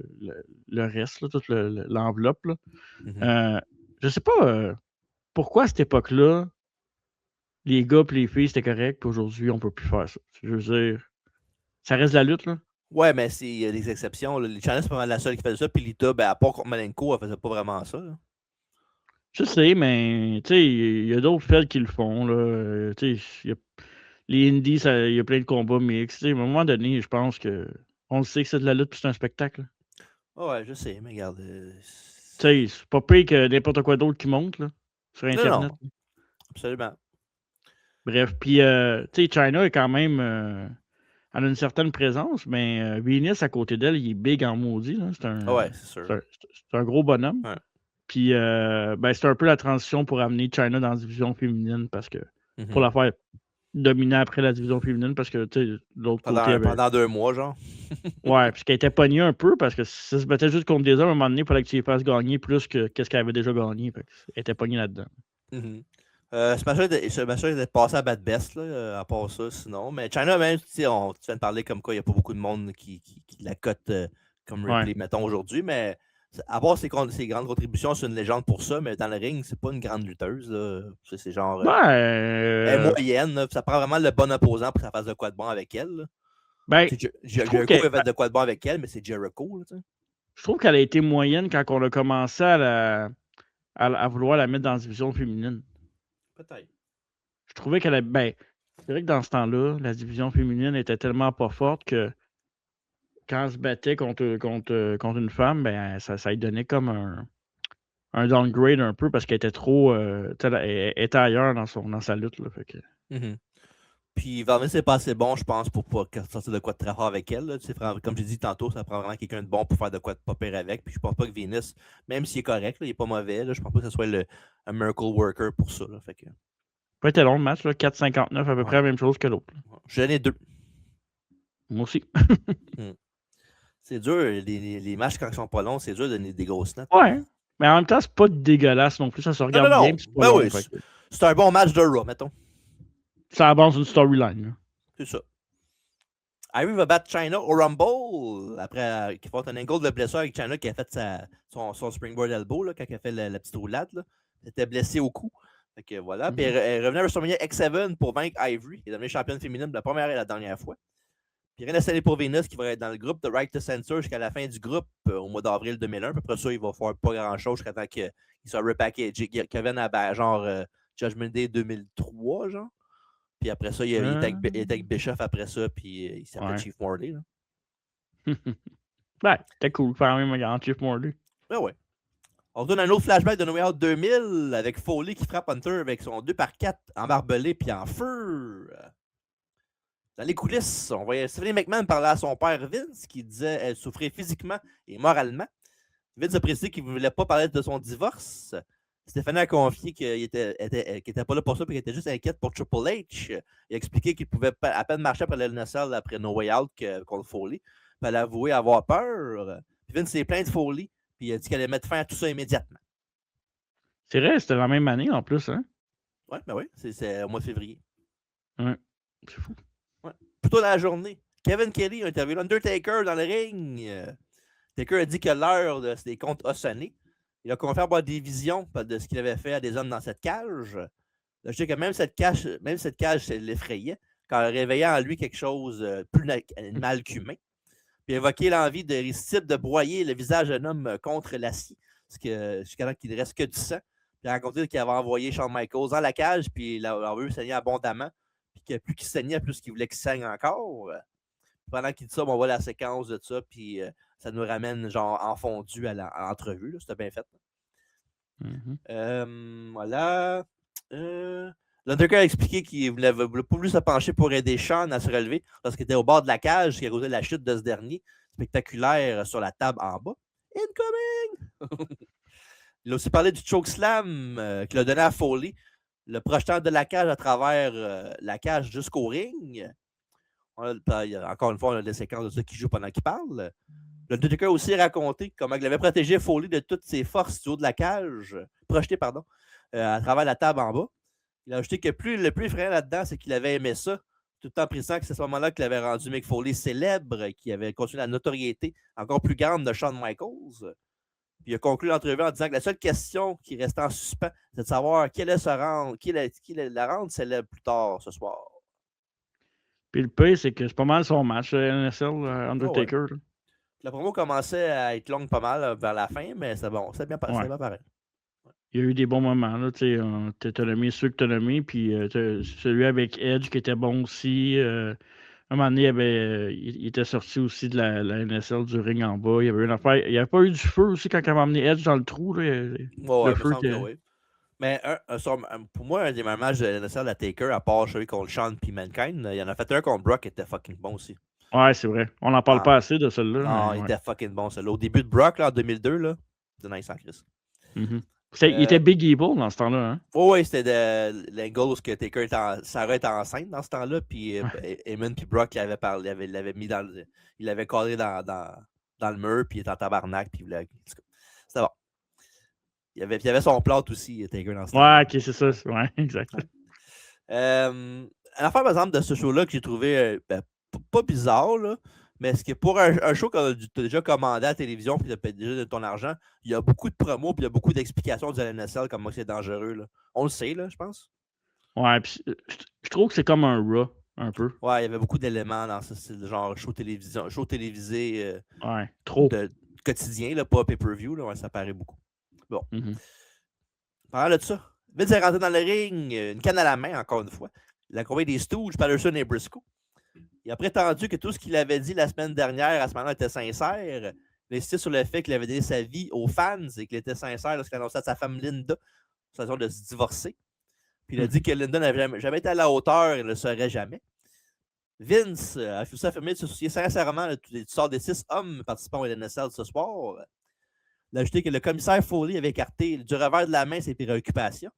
reste, là, toute l'enveloppe. Là. Je sais pas pourquoi à cette époque-là, les gars et les filles, c'était correct, puis aujourd'hui, on peut plus faire ça. Je veux dire, ça reste la lutte, là. Ouais, mais il y a des exceptions. Là. Les Chyna, c'est pas mal la seule qui faisait ça, puis Lita, ben, à part contre Malenko, elle faisait pas vraiment ça. Là. Je sais, mais tu sais, il y a d'autres fêtes qui le font. Là. Les indies, il y a plein de combats mixtes. À un moment donné, je pense que on le sait que c'est de la lutte puis c'est un spectacle. Ouais, je sais, mais regarde. C'est pas pire que n'importe quoi d'autre qui monte là, sur Internet. Non. Absolument. Bref, puis tu sais, Chyna est quand même. Elle a une certaine présence, mais Venus à côté d'elle, il est big en maudit. Là. Ouais, c'est sûr. C'est un gros bonhomme. Ouais. Puis ben, c'est un peu la transition pour amener Chyna dans la division féminine parce que pour la faire dominer après la division féminine parce que tu sais, l'autre côté. Pendant 2 mois, genre. Ouais, puis qu'elle était pognée un peu parce que si ça se battait juste contre des hommes, à un moment donné, il fallait que tu les fasses gagner plus que qu'est-ce qu'elle avait déjà gagné. Elle était pognée là-dedans. Ce match-là était passé à Bad Best, là, à part ça, sinon. Mais Chyna, même, tu viens de parler comme quoi il n'y a pas beaucoup de monde qui la cote comme Ripley, mettons, aujourd'hui. Mais à part ses grandes contributions, c'est une légende pour ça. Mais dans le ring, c'est pas une grande lutteuse. Là. C'est genre. Elle est moyenne. Là, ça prend vraiment le bon opposant pour que ça fasse de quoi de bon avec elle. Là. Ben, Jericho a fait de quoi de bon avec elle, mais c'est Jericho. Là, je trouve qu'elle a été moyenne quand on a commencé à vouloir la mettre dans la division féminine. Peut-être. Je trouvais qu'elle a. Ben, c'est vrai que dans ce temps-là, la division féminine était tellement pas forte que quand elle se battait contre une femme, ben, ça lui donnait comme un downgrade un peu parce qu'elle était trop. Elle était ailleurs dans sa lutte. Là, fait que... Puis Valvin, c'est pas assez bon, je pense, pour sortir de quoi de très fort avec elle. Là. Comme j'ai dit tantôt, ça prend vraiment quelqu'un de bon pour faire de quoi de pas pire avec. Puis je pense pas que Venus, même s'il est correct, là, il est pas mauvais, là, je pense pas que ce soit un miracle worker pour ça. Là, fait que... Pas été long le match, 4,59, à peu près la même chose que l'autre. Je donne 2. Moi aussi. C'est dur, les matchs quand ils sont pas longs, c'est dur de donner des grosses notes. Ouais. Mais en même temps, c'est pas dégueulasse non plus, ça se regarde bien. C'est pas long, c'est un bon match de Raw, mettons. Ça avance une storyline. C'est ça. Ivory va battre Chyna au Rumble après qu'il fasse un angle de blessure avec Chyna qui a fait son springboard elbow là, quand elle a fait la petite roulade. Elle était blessée au cou. Fait que voilà. Puis elle est revenue à WrestleMania X7 pour vaincre Ivory. Elle est devenue championne féminine de la première et la dernière fois. Puis rien à signer pour Venus qui va être dans le groupe de Right to Censor jusqu'à la fin du groupe au mois d'avril 2001. Puis après ça, il va faire pas grand-chose jusqu'à temps qu'il soit repackagé. Kevin a genre Judgment Day 2003, genre. Puis après ça, il était avec Bischoff après ça, puis il s'appelait Chief Morley. C'était cool, faire même un Chief Morley. Ouais. On donne un autre flashback de No Way Out 2000 avec Foley qui frappe Hunter avec son 2x4 en barbelé puis en feu. Dans les coulisses, on voyait Stephanie McMahon parler à son père Vince qui disait qu'elle souffrait physiquement et moralement. Vince a précisé qu'il ne voulait pas parler de son divorce. Stephanie a confié qu'il n'était pas là pour ça et qu'il était juste inquiète pour Triple H. Il a expliqué qu'il pouvait à peine marcher après l'NSL après No Way Out contre Foley. Puis elle a avoué avoir peur. Puis Vince s'est plaint de Foley. Puis il a dit qu'elle allait mettre fin à tout ça immédiatement. C'est vrai, c'était la même année en plus, hein? Oui, c'est au mois de février. Ouais, c'est fou. Ouais. Plus tôt dans la journée, Kevin Kelly a interviewé l'Undertaker dans le ring. Taker a dit que l'heure des comptes a sonné. Il a confirmé avoir des visions de ce qu'il avait fait à des hommes dans cette cage. Je sais que même cette cage, ça l'effrayait, quand elle réveillait en lui quelque chose plus animal qu'humain. Puis évoquer l'envie de irrésistible de broyer le visage d'un homme contre l'acier, jusqu'à temps qu'il ne reste que du sang. Puis raconter qu'il avait envoyé Shawn Michaels dans la cage, puis il a vu saigner abondamment. Puis que plus qu'il saignait, plus qu'il voulait qu'il saigne encore. Pendant qu'il dit ça, on voit la séquence de ça, puis ça nous ramène genre en fondu à l'entrevue. C'était bien fait. Voilà. L'Undertaker a expliqué qu'il ne voulait pas plus se pencher pour aider Shawn à se relever lorsqu'il était au bord de la cage, qui a causé la chute de ce dernier, spectaculaire sur la table en bas. Incoming! Il a aussi parlé du chokeslam qu'il a donné à Foley, le projetant de la cage à travers la cage jusqu'au ring. Encore une fois, on a des séquences de ça qui joue pendant qu'il parle. L'Undertaker a aussi raconté comment il avait protégé Foley de toutes ses forces du haut de la cage, projeté, à travers la table en bas. Il a ajouté que le plus effrayant là-dedans, c'est qu'il avait aimé ça, tout en précisant que c'est à ce moment-là qu'il avait rendu Mick Foley célèbre, qui avait continué la notoriété encore plus grande de Shawn Michaels. Puis il a conclu l'entrevue en disant que la seule question qui restait en suspens, c'est de savoir qui allait la rendre célèbre plus tard ce soir. Puis le pire, c'est que c'est pas mal son match, NSL Undertaker. Oh ouais. La promo commençait à être longue pas mal vers la fin, mais c'est bon, c'est bien pareil. Il y a eu des bons moments, là, tu sais, t'as nommé ceux que t'as nommés, puis celui avec Edge qui était bon aussi. À un moment donné, il était sorti aussi de la NSL du ring en bas. Il y avait une affaire. Il n'y avait pas eu du feu aussi quand il m'a amené Edge dans le trou. Là, le feu oui. Mais pour moi, un des meilleurs matchs de la NSL de Taker, à part celui contre Shawn et Mankind, il y en a fait un contre Brock qui était fucking bon aussi. Ouais, c'est vrai. On n'en parle pas assez de celui-là. Non, il était fucking bon celui-là. Au début de Brock, là, en 2002, là, c'était nice en Chris. Il était Big Evil dans ce temps-là. Hein? Oui, c'était l'angle où Taker Sarah était enceinte dans ce temps-là, puis Eamon et Brock l'avaient mis il l'avait collé dans le mur, puis il était en tabarnak, puis c'était bon. Il y avait son plot aussi, Taker, dans ce temps-là. Ouais, ok, c'est ça. Ouais, exact. L'affaire, par exemple, de ce show-là que j'ai trouvé pas bizarre, là, mais ce qui est pour un show que tu as déjà commandé à la télévision puis tu payes déjà de ton argent, il y a beaucoup de promos puis il y a beaucoup d'explications du NSL comment c'est dangereux. Là. On le sait, là, je pense. Ouais, puis je trouve que c'est comme un Raw, un peu. Ouais, il y avait beaucoup d'éléments dans ce style, genre show télévisé ouais, trop. quotidien, là, pas pay-per-view, là, ouais, ça paraît beaucoup. Bon. Parlant de ça, Vince est rentré dans le ring, une canne à la main, encore une fois. Il a accompagné des Stooges, Patterson et Briscoe. Il a prétendu que tout ce qu'il avait dit la semaine dernière à ce moment-là était sincère. Il a insisté sur le fait qu'il avait donné sa vie aux fans et qu'il était sincère lorsqu'il a annoncé à sa femme Linda sa façon de se divorcer. Puis il a dit que Linda n'avait jamais été à la hauteur et ne le serait jamais. Vince a aussi affirmé de se soucier sincèrement du sort des 6 hommes participant au NSL ce soir. Il a ajouté que le commissaire Foley avait écarté du revers de la main ses préoccupations.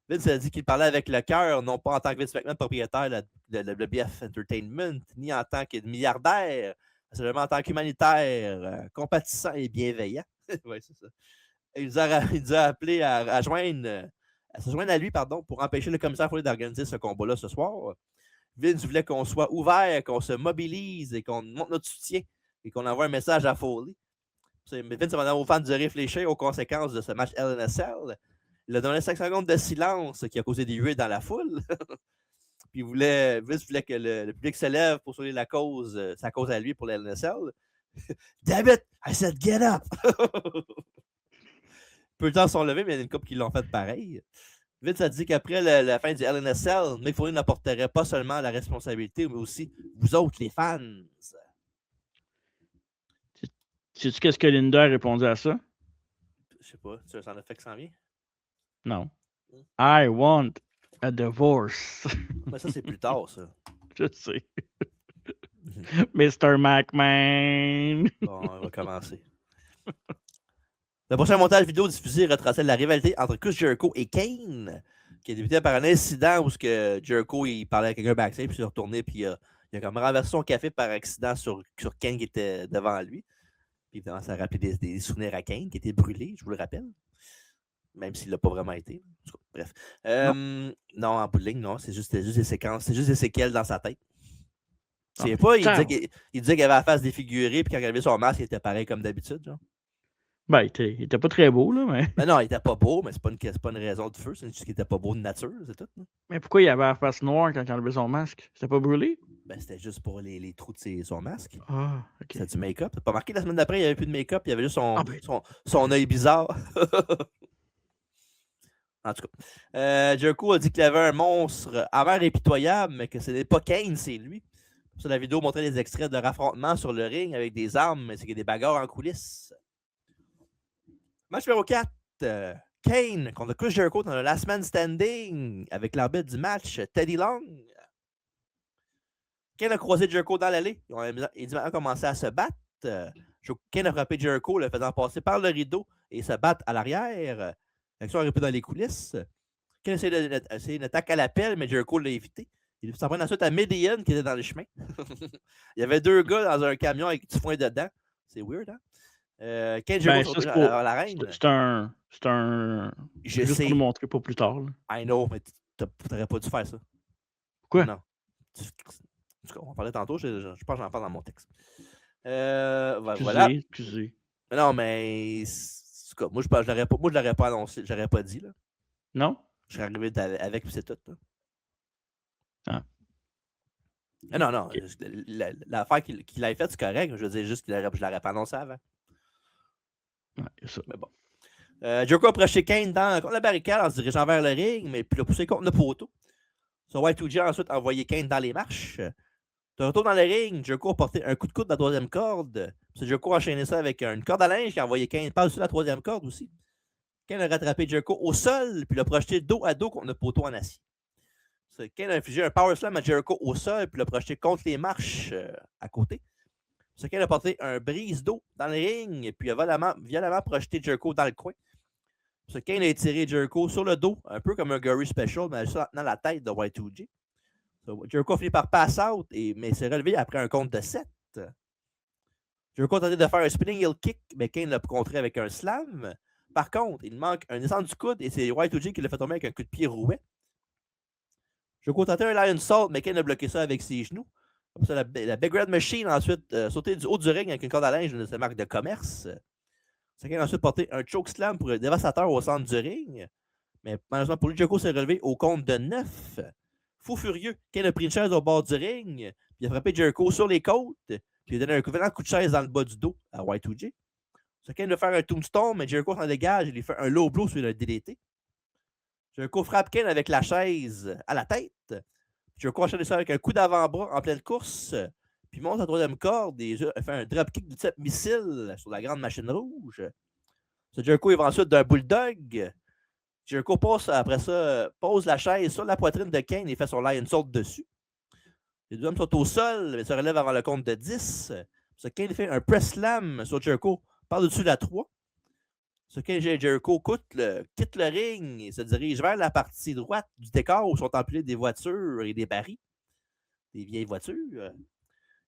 Vince a dit qu'il parlait avec le cœur, non pas en tant que Vince McMahon, propriétaire de WBF Entertainment, ni en tant que milliardaire, mais seulement en tant qu'humanitaire, compatissant et bienveillant. Oui, c'est ça. Il nous a appelé à se joindre à lui pour empêcher le commissaire Foley d'organiser ce combat-là ce soir. Vince voulait qu'on soit ouvert, qu'on se mobilise et qu'on montre notre soutien et qu'on envoie un message à Foley. Vince a demandé aux fans de réfléchir aux conséquences de ce match LNSL. Il a donné 5 secondes de silence qui a causé des huées dans la foule. Puis Vince voulait que le public se lève pour sauver la cause, sa cause à lui pour la LNSL. Damn it! I said get up! Peu de temps sont levés, mais il y a une couple qui l'ont fait pareil. Vince a dit qu'après la fin du LNSL, Mick Foley n'apporterait pas seulement la responsabilité, mais aussi vous autres, les fans. Sais-tu qu'est-ce que Linda a répondu à ça? Je sais pas, c'est un effet qui s'en vient? Non. I want a divorce. Mais ça, c'est plus tard, ça. Je sais. Mr. McMahon. Bon, on va commencer. Le prochain montage vidéo diffusé retraçait la rivalité entre Chris Jericho et Kane, qui a débuté par un incident où Jericho il parlait à quelqu'un backstage, puis il s'est retourné, puis il a comme renversé son café par accident sur Kane qui était devant lui. Puis évidemment, ça a rappelé des souvenirs à Kane qui était brûlé, je vous le rappelle. Même s'il ne l'a pas vraiment été. Bref. Non, en bout de ligne, non. C'est juste des séquences. C'est juste des séquelles dans sa tête. Tu sais pas, il disait qu'il avait la face défigurée, puis quand il avait son masque, il était pareil comme d'habitude. Genre. Ben, il était pas très beau, là, mais. Ben non, il était pas beau, mais c'est pas une raison de feu, c'est juste qu'il était pas beau de nature, c'est tout. Là. Mais pourquoi il avait la face noire quand il enlevait son masque? C'était pas brûlé? Ben, c'était juste pour les trous de son masque. Ah, ok. C'était du make-up. T'as pas remarqué la semaine d'après, il n'y avait plus de make-up, il y avait juste son œil bizarre. En tout cas, Jericho a dit qu'il avait un monstre amer et pitoyable, mais que ce n'est pas Kane, c'est lui. Sur la vidéo montrait des extraits de raffrontements sur le ring avec des armes, mais c'est qu'il y a des bagarres en coulisses. Match numéro 4. Kane contre Chris Jericho dans le Last Man Standing avec l'arbitre du match, Teddy Long. Kane a croisé Jericho dans l'allée. Ils ont immédiatement commencé à se battre. Kane a frappé Jericho, le faisant passer par le rideau et se battre à l'arrière. L'action aurait pu dans les coulisses. Kane a essayé une attaque à l'appel, mais Jericho l'a évité. Il s'en prend ensuite à Median qui était dans le chemin. Il y avait deux gars dans un camion avec du foin dedans. C'est weird, hein? Kane Jericho à la reine. C'est un. Je juste sais. pour le montrer pour plus tard. Là. I know, mais tu n'aurais pas dû faire ça. Pourquoi? Non. On en parlait tantôt, je pense que j'en parle dans mon texte. Voilà. Excusez. Non, mais moi, je l'aurais pas annoncé, je l'aurais pas dit. Là. Non? Je serais arrivé avec, puis c'est tout. Là. Ah. Non. Okay. L'affaire qu'il avait faite, c'est correct. Je veux dire juste que je ne l'aurais pas annoncé avant. Ouais, ça. Mais bon. Jericho a approché Kane contre la barricade en se dirigeant vers le ring, mais puis il a poussé contre le poteau. So, Y2J a ensuite envoyé Kane dans les marches. De retour dans le ring, Jericho a porté un coup de coude de la troisième corde. Jericho a enchaîné ça avec une corde à linge qui a envoyé Kane par-dessus la troisième corde aussi. Kane a rattrapé Jericho au sol, puis l'a projeté dos à dos contre le poteau en acier. Kane a infligé un power slam à Jericho au sol, puis l'a projeté contre les marches à côté. Kane a porté un brise d'eau dans le ring, puis a violemment projeté Jericho dans le coin. Kane a étiré Jericho sur le dos, un peu comme un Gory Special, mais dans la tête de Y2J. Jericho a fini par pass out, mais s'est relevé après un compte de 7. Jericho a tenté de faire un spinning heel kick, mais Kane l'a contré avec un slam. Par contre, il manque un descente du coude et c'est Y2J qui l'a fait tomber avec un coup de pied rouet. Jericho a tenté un Lion Salt, mais Kane a bloqué ça avec ses genoux. La Big Red Machine a ensuite sauté du haut du ring avec une corde à linge de sa marque de commerce. Kane a ensuite porté un choke slam pour le dévastateur au centre du ring. Mais malheureusement pour lui, Jericho s'est relevé au compte de 9. Fou furieux, Kane a pris une chaise au bord du ring, puis il a frappé Jericho sur les côtes, puis il a donné un violent coup de chaise dans le bas du dos à Y2J. Kane veut faire un tombstone, mais Jericho s'en dégage et il fait un low blow sur le DDT. Jericho frappe Kane avec la chaise à la tête. Jericho enchaîne ça avec un coup d'avant-bras en pleine course, puis monte la troisième corde et fait un dropkick du type missile sur la grande machine rouge. Jericho il va ensuite d'un bulldog. Jericho après ça, pose la chaise sur la poitrine de Kane et fait son Lion Salt dessus. Les deux hommes sont au sol, mais se relèvent avant le compte de 10. Kane fait un press slam sur Jericho par-dessus la 3. Kane et Jericho quitte le ring et se dirige vers la partie droite du décor où sont empilées des voitures et des barils. Des vieilles voitures.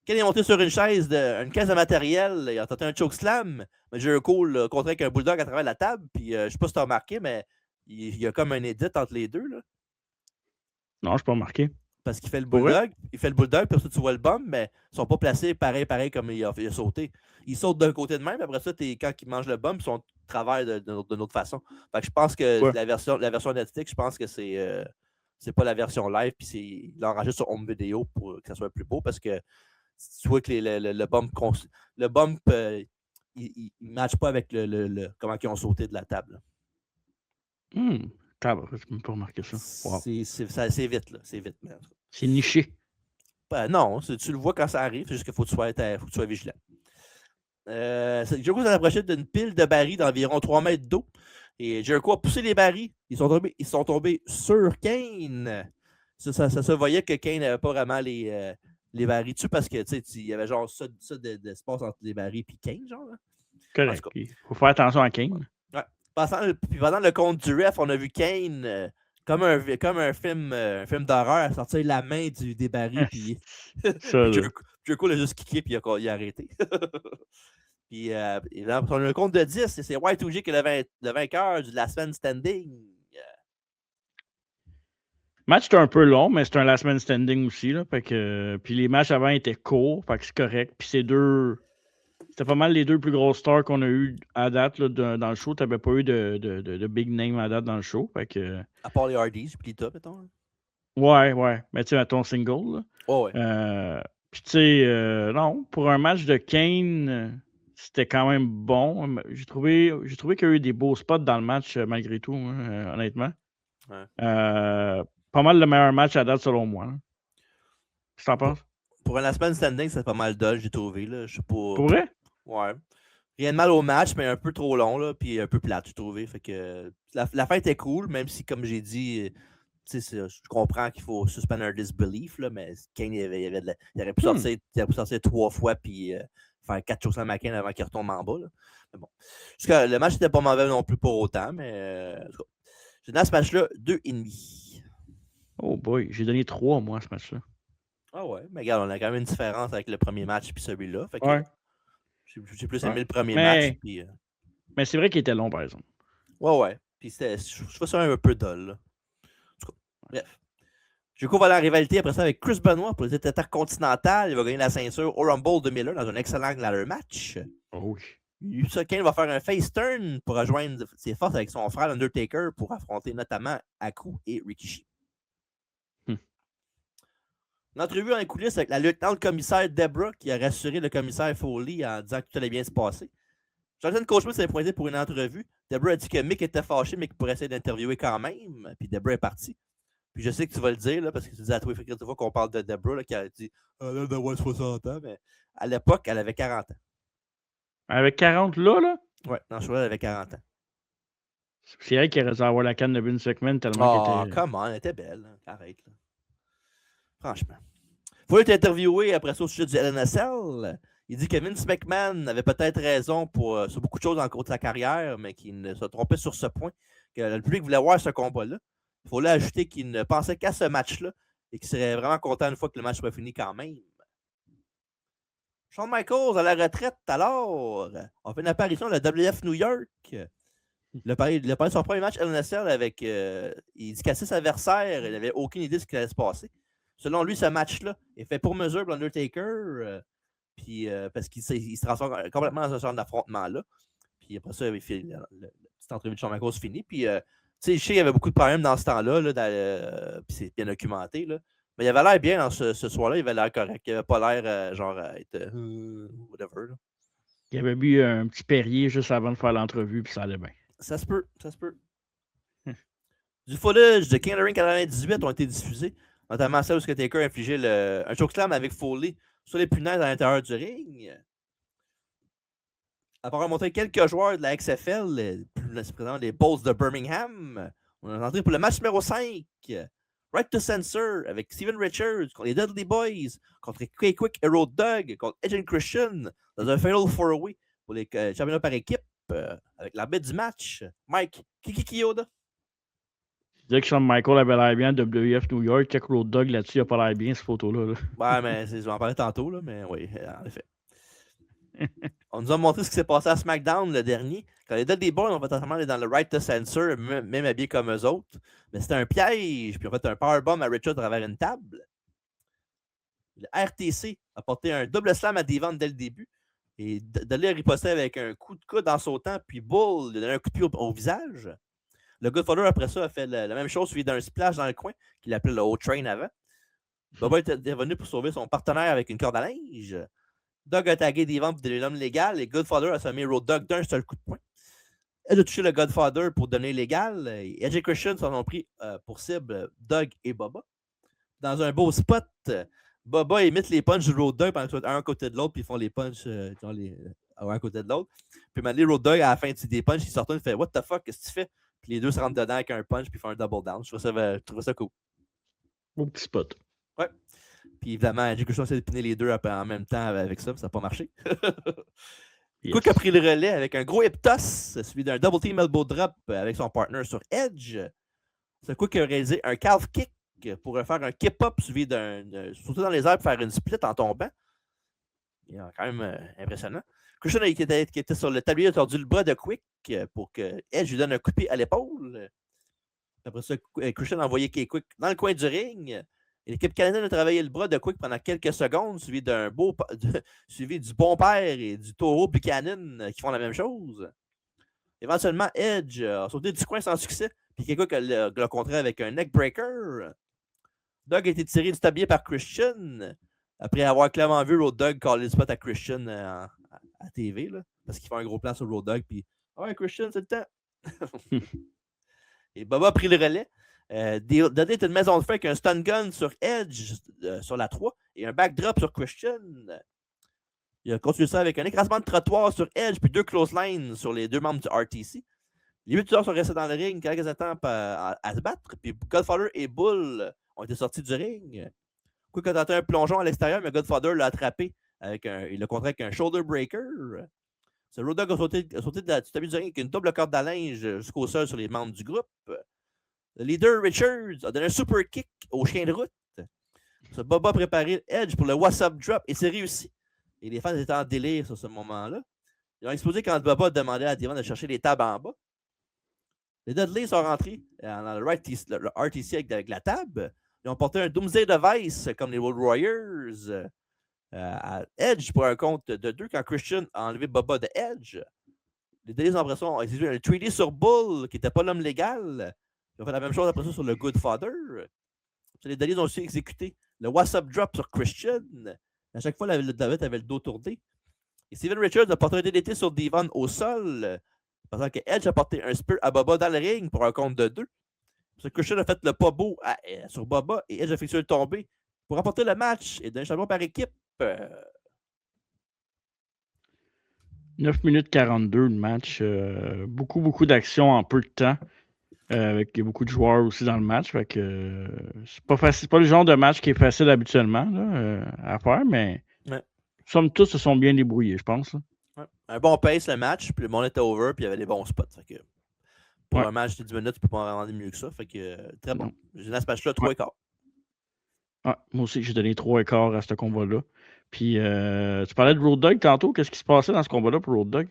Kane est monté sur une chaise, une caisse de matériel. Il a tenté un chokeslam, mais Jericho l'a contré avec un bulldog à travers la table. Puis je ne sais pas si tu as remarqué, mais il y a comme un edit entre les deux. Là. Non, je ne suis pas remarqué. Parce qu'il fait le bulldog, puis ensuite tu vois le bump, mais ils ne sont pas placés pareil comme il a sauté. Il saute d'un côté de même, après ça, quand il mange le bump, ils sont de travers d'une autre façon. Fait que je pense que la version Netflix, je pense que c'est c'est pas la version live, puis il l'enregistre sur home video pour que ça soit plus beau, parce que tu vois que le bump, il ne matche pas avec comment ils ont sauté de la table. Je n'ai même pas remarqué ça. Wow. C'est vite, là. C'est vite. C'est niché. Non, tu le vois quand ça arrive, c'est juste qu'il faut que tu sois vigilant. Jericho s'est approché d'une pile de barils d'environ 3 mètres d'eau. Et Jericho a poussé les barils. Ils sont tombés sur Kane. Ça se voyait que Kane n'avait pas vraiment les barils dessus parce que il y avait genre ça d'espace entre les barils et Kane, genre. Là. Correct. Il faut faire attention à Kane. Ouais. Pendant le compte du ref, on a vu Kane comme un film d'horreur sortir la main des barils. Puis Jericho l'a juste kické puis il a arrêté. Puis sur le compte de 10, c'est Y2J qui est le vainqueur du Last Man Standing. Le match était un peu long, mais c'est un Last Man Standing aussi. Là, puis les matchs avant étaient courts, fait que c'est correct. Puis c'était pas mal les deux plus grosses stars qu'on a eu à date là, dans le show. Tu n'avais pas eu de big name à date dans le show. Fait que... À part les Hardys, puis les top, mettons. Ouais. Mais tu sais, à ton single. Là. Oh, ouais. Puis tu sais, non, pour un match de Kane, c'était quand même bon. J'ai trouvé qu'il y a eu des beaux spots dans le match, malgré tout, honnêtement. Ouais. Pas mal le meilleur match à date, selon moi. Qu'est-ce que t'en penses? Pour un Last Man Standing, c'est pas mal dull, j'ai trouvé. Là. Je sais pas. Pour vrai? Ouais. Rien de mal au match, mais un peu trop long, là, puis un peu plate, j'ai trouvé. Fait que la fin était cool, même si, comme j'ai dit, je comprends qu'il faut suspendre un disbelief, là, mais Kane, il aurait pu sortir 3 fois puis faire 4 choses à McCain avant qu'il retombe en bas. Là. Mais bon. Le match n'était pas mauvais non plus pour autant, mais j'ai donné à ce match-là 2,5. Oh boy, j'ai donné 3, moi, à ce match-là. Ah ouais, mais regarde, on a quand même une différence avec le premier match et celui-là. Fait que, ouais. J'ai plus aimé le premier match. Puis, mais c'est vrai qu'il était long, par exemple. Ouais. Puis je trouve ça un peu dull. Là. En tout cas, bref. Jericho va aller en rivalité après ça avec Chris Benoit pour les attaques continentales. Il va gagner la ceinture au Rumble 2001 dans un excellent ladder match. Oh oui. Kane va faire un face turn pour rejoindre ses forces avec son frère Undertaker pour affronter notamment Haku et Rikishi. Une entrevue en coulisses avec la lieutenant-commissaire Deborah qui a rassuré le commissaire Foley en disant que tout allait bien se passer. Jonathan Coachman s'est pointé pour une entrevue. Deborah a dit que Mick était fâché, mais qu'il pourrait essayer d'interviewer quand même. Puis Deborah est partie. Puis je sais que tu vas le dire, là, parce que tu dis à toi, il fois qu'on parle de Deborah, là, qui a dit elle a d'avoir 60 ans, mais à l'époque, elle avait 40 ans. Avec 40 là? Ouais, dans le choix, elle avait 40 ans. C'est vrai qu'elle aurait dû avoir la canne de Vince McMahon tellement qu'elle était... comment, elle était belle. Hein. Arrête, là. Franchement. Faut être interviewé après ça au sujet du LNSL. Il dit que Vince McMahon avait peut-être raison sur beaucoup de choses en cours de sa carrière, mais qu'il se trompait sur ce point, que le public voulait voir ce combat-là. Il faut ajouter qu'il ne pensait qu'à ce match-là et qu'il serait vraiment content une fois que le match soit fini quand même. Shawn Michaels à la retraite, alors, on fait une apparition à la WF New York. Il a parlé de son premier match LNSL avec. Il dit qu'à 6 adversaires, il n'avait aucune idée de ce qui allait se passer. Selon lui, ce match-là est fait pour mesure pour l'Undertaker, parce qu'il se transforme complètement dans ce genre d'affrontement-là. Puis après ça, la petite entrevue de Shawn Michaels finie. Puis, je sais qu'il y avait beaucoup de problèmes dans ce temps-là, puis c'est bien documenté. Là. Mais il avait l'air bien dans ce soir-là, il avait l'air correct. Il n'avait pas l'air genre à être whatever. Là. Il avait bu un petit Perrier juste avant de faire l'entrevue, puis ça allait bien. Ça se peut. Du footage de King of the Ring 98 ont été diffusés, notamment celle où Taker a infligé un chokeslam avec Foley sur les punaises à l'intérieur du ring. Après avoir montré quelques joueurs de la XFL, plus présentement les Bulls de Birmingham, on est entré pour le match numéro 5. Right to Censor avec Steven Richards contre les Dudley Boys, contre K-Quick et Road Dogg, contre Edge and Christian dans un Fatal 4-Way pour les championnats par équipe avec l'arbitre du match, Mike Kiyoda. Je disais que Shawn Michaels avait l'air bien de WF New York, check Road Dogg là-dessus, il n'a pas l'air bien, cette photo-là. Là. Ouais, mais je vais en parler tantôt, là, mais oui, en effet. On nous a montré ce qui s'est passé à SmackDown le dernier. Quand les Dudley Boys ont potentiellement aller dans le Right to Censor, même habillés comme eux autres. Mais c'était un piège. Puis on fait un powerbomb à Richard à travers une table. Le RTC a porté un double slam à Devon dès le début. Et Dudley a riposté avec un coup de coude en sautant. Puis Bull lui a donné un coup de pied au visage. Le Godfather, après ça, a fait la même chose, suivi d'un splash dans le coin, qu'il appelait le O-Train avant. Bubba était revenu pour sauver son partenaire avec une corde à linge. Doug a tagué Devon pour donner l'homme légal et Godfather a semé Road Dogg d'un seul coup de poing. Edge a touché le Godfather pour donner légal. Edge et Christian s'en ont pris pour cible Doug et Bubba. Dans un beau spot, Bubba imite les punches du Road Dogg pendant qu'ils sont un côté de l'autre, puis ils font les punches un côté de l'autre. Puis maintenant, Road Dogg, à la fin des punches, il sort et fait What the fuck, qu'est-ce que tu fais? Puis les deux se rentrent dedans avec un punch, puis ils font un double down. Je trouvais ça cool. Beau petit spot. Ouais. Puis évidemment, Edge et Christian essaient de piner les deux en même temps avec ça, puis ça n'a pas marché. Quick a pris le relais avec un gros hip toss, suivi d'un double team elbow drop avec son partner sur Edge. C'est Quick a réalisé un calf kick pour faire un kip-up suivi d'un sauter dans les airs pour faire une split en tombant. Il est quand même impressionnant. Christian qui était sur le tablier a tordu le bras de Quick pour que Edge lui donne un coup de pied à l'épaule. Après ça, Christian a envoyé Quick dans le coin du ring. Et l'équipe canadienne a travaillé le bras de Quick pendant quelques secondes, suivi du bon père et du taureau Buchanan qui font la même chose. Éventuellement, Edge a sauté du coin sans succès, puis Quick l'a contré avec un neckbreaker. Doug a été tiré du tablier par Christian après avoir clairement vu Road Dogg caller le spot à Christian à TV, là, parce qu'il fait un gros plan sur Road Dogg, puis ouais, Christian, c'est le temps. Et Bubba a pris le relais. Dudley est une maison de feu avec un stun gun sur Edge sur la 3 et un backdrop sur Christian. Il a continué ça avec un écrasement de trottoir sur Edge puis 2 clotheslines sur les 2 membres du RTC. Les 8 tueurs sont restés dans le ring quelques instants à se battre. Puis Godfather et Bull ont été sortis du ring. Quick a tenté un plongeon à l'extérieur, mais Godfather l'a attrapé. Il l'a contré avec un shoulder breaker. Ce Road Dogg a sauté du tablier du ring avec une double corde à linge jusqu'au sol sur les membres du groupe. Le leader Richards a donné un super kick au chien de route. Ce Bubba a préparé Edge pour le What's Up Drop et c'est réussi. Et les fans étaient en délire sur ce moment-là. Ils ont explosé quand Bubba a demandé à Devon de chercher les tables en bas. Les Dudley sont rentrés dans le RTC avec la table. Ils ont porté un Doomsday Device comme les Road Warriors à Edge pour un compte de 2 quand Christian a enlevé Bubba de Edge. Les Dudley après ça ont exécuté un 3D sur Bull qui n'était pas l'homme légal. Ils ont fait la même chose après ça sur le Godfather. Les Dudley ont aussi exécuté le What's Up Drop sur Christian. À chaque fois, David avait le dos tourné. Et Steven Richards a porté un DDT sur Devon au sol. Pendant que Edge a porté un spear à Bubba dans le ring pour un compte de 2. Christian a fait le pas beau sur Bubba et Edge a effectué le tombé pour remporter le match et donner champion par équipe. 9 minutes 42 le match. Beaucoup d'action en peu de temps. Avec beaucoup de joueurs aussi dans le match. Fait que c'est pas facile. C'est pas le genre de match qui est facile habituellement là, à faire, mais somme toute se sont bien débrouillés, je pense. Ouais. Un bon pace le match, puis le monde était over, puis il y avait des bons spots. Fait que pour un match de 10 minutes, tu peux pas en rendre mieux que ça. Fait que très bon. J'ai donné à ce match-là 3 quarts. Moi aussi, j'ai donné 3 quarts à ce combat-là. Puis tu parlais de Road Dogg tantôt. Qu'est-ce qui se passait dans ce combat-là pour Road Dogg?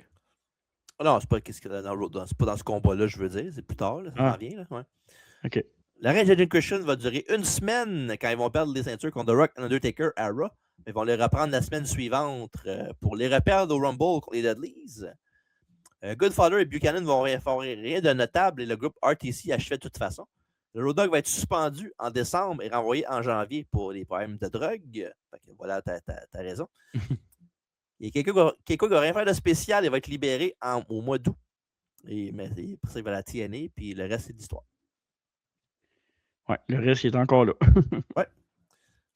Non, c'est pas dans ce combat-là, je veux dire. C'est plus tard, là, ça s'en vient. Là. Ouais. OK. La reine de Christian va durer 1 semaine quand ils vont perdre les ceintures contre The Rock et Undertaker à Raw. Ils vont les reprendre la semaine suivante pour les reperdre au Rumble contre les Dudleys. Godfather et Buchanan vont rien de notable et le groupe RTC achevait de toute façon. Le Road Dogg va être suspendu en décembre et renvoyé en janvier pour les problèmes de drogue. Fait que voilà, t'as raison. Et quelqu'un qui va rien faire de spécial, il va être libéré au mois d'août. Mais pour ça, il va à la TNA, puis le reste, c'est l'histoire. Ouais, le reste, il est encore là. Ouais.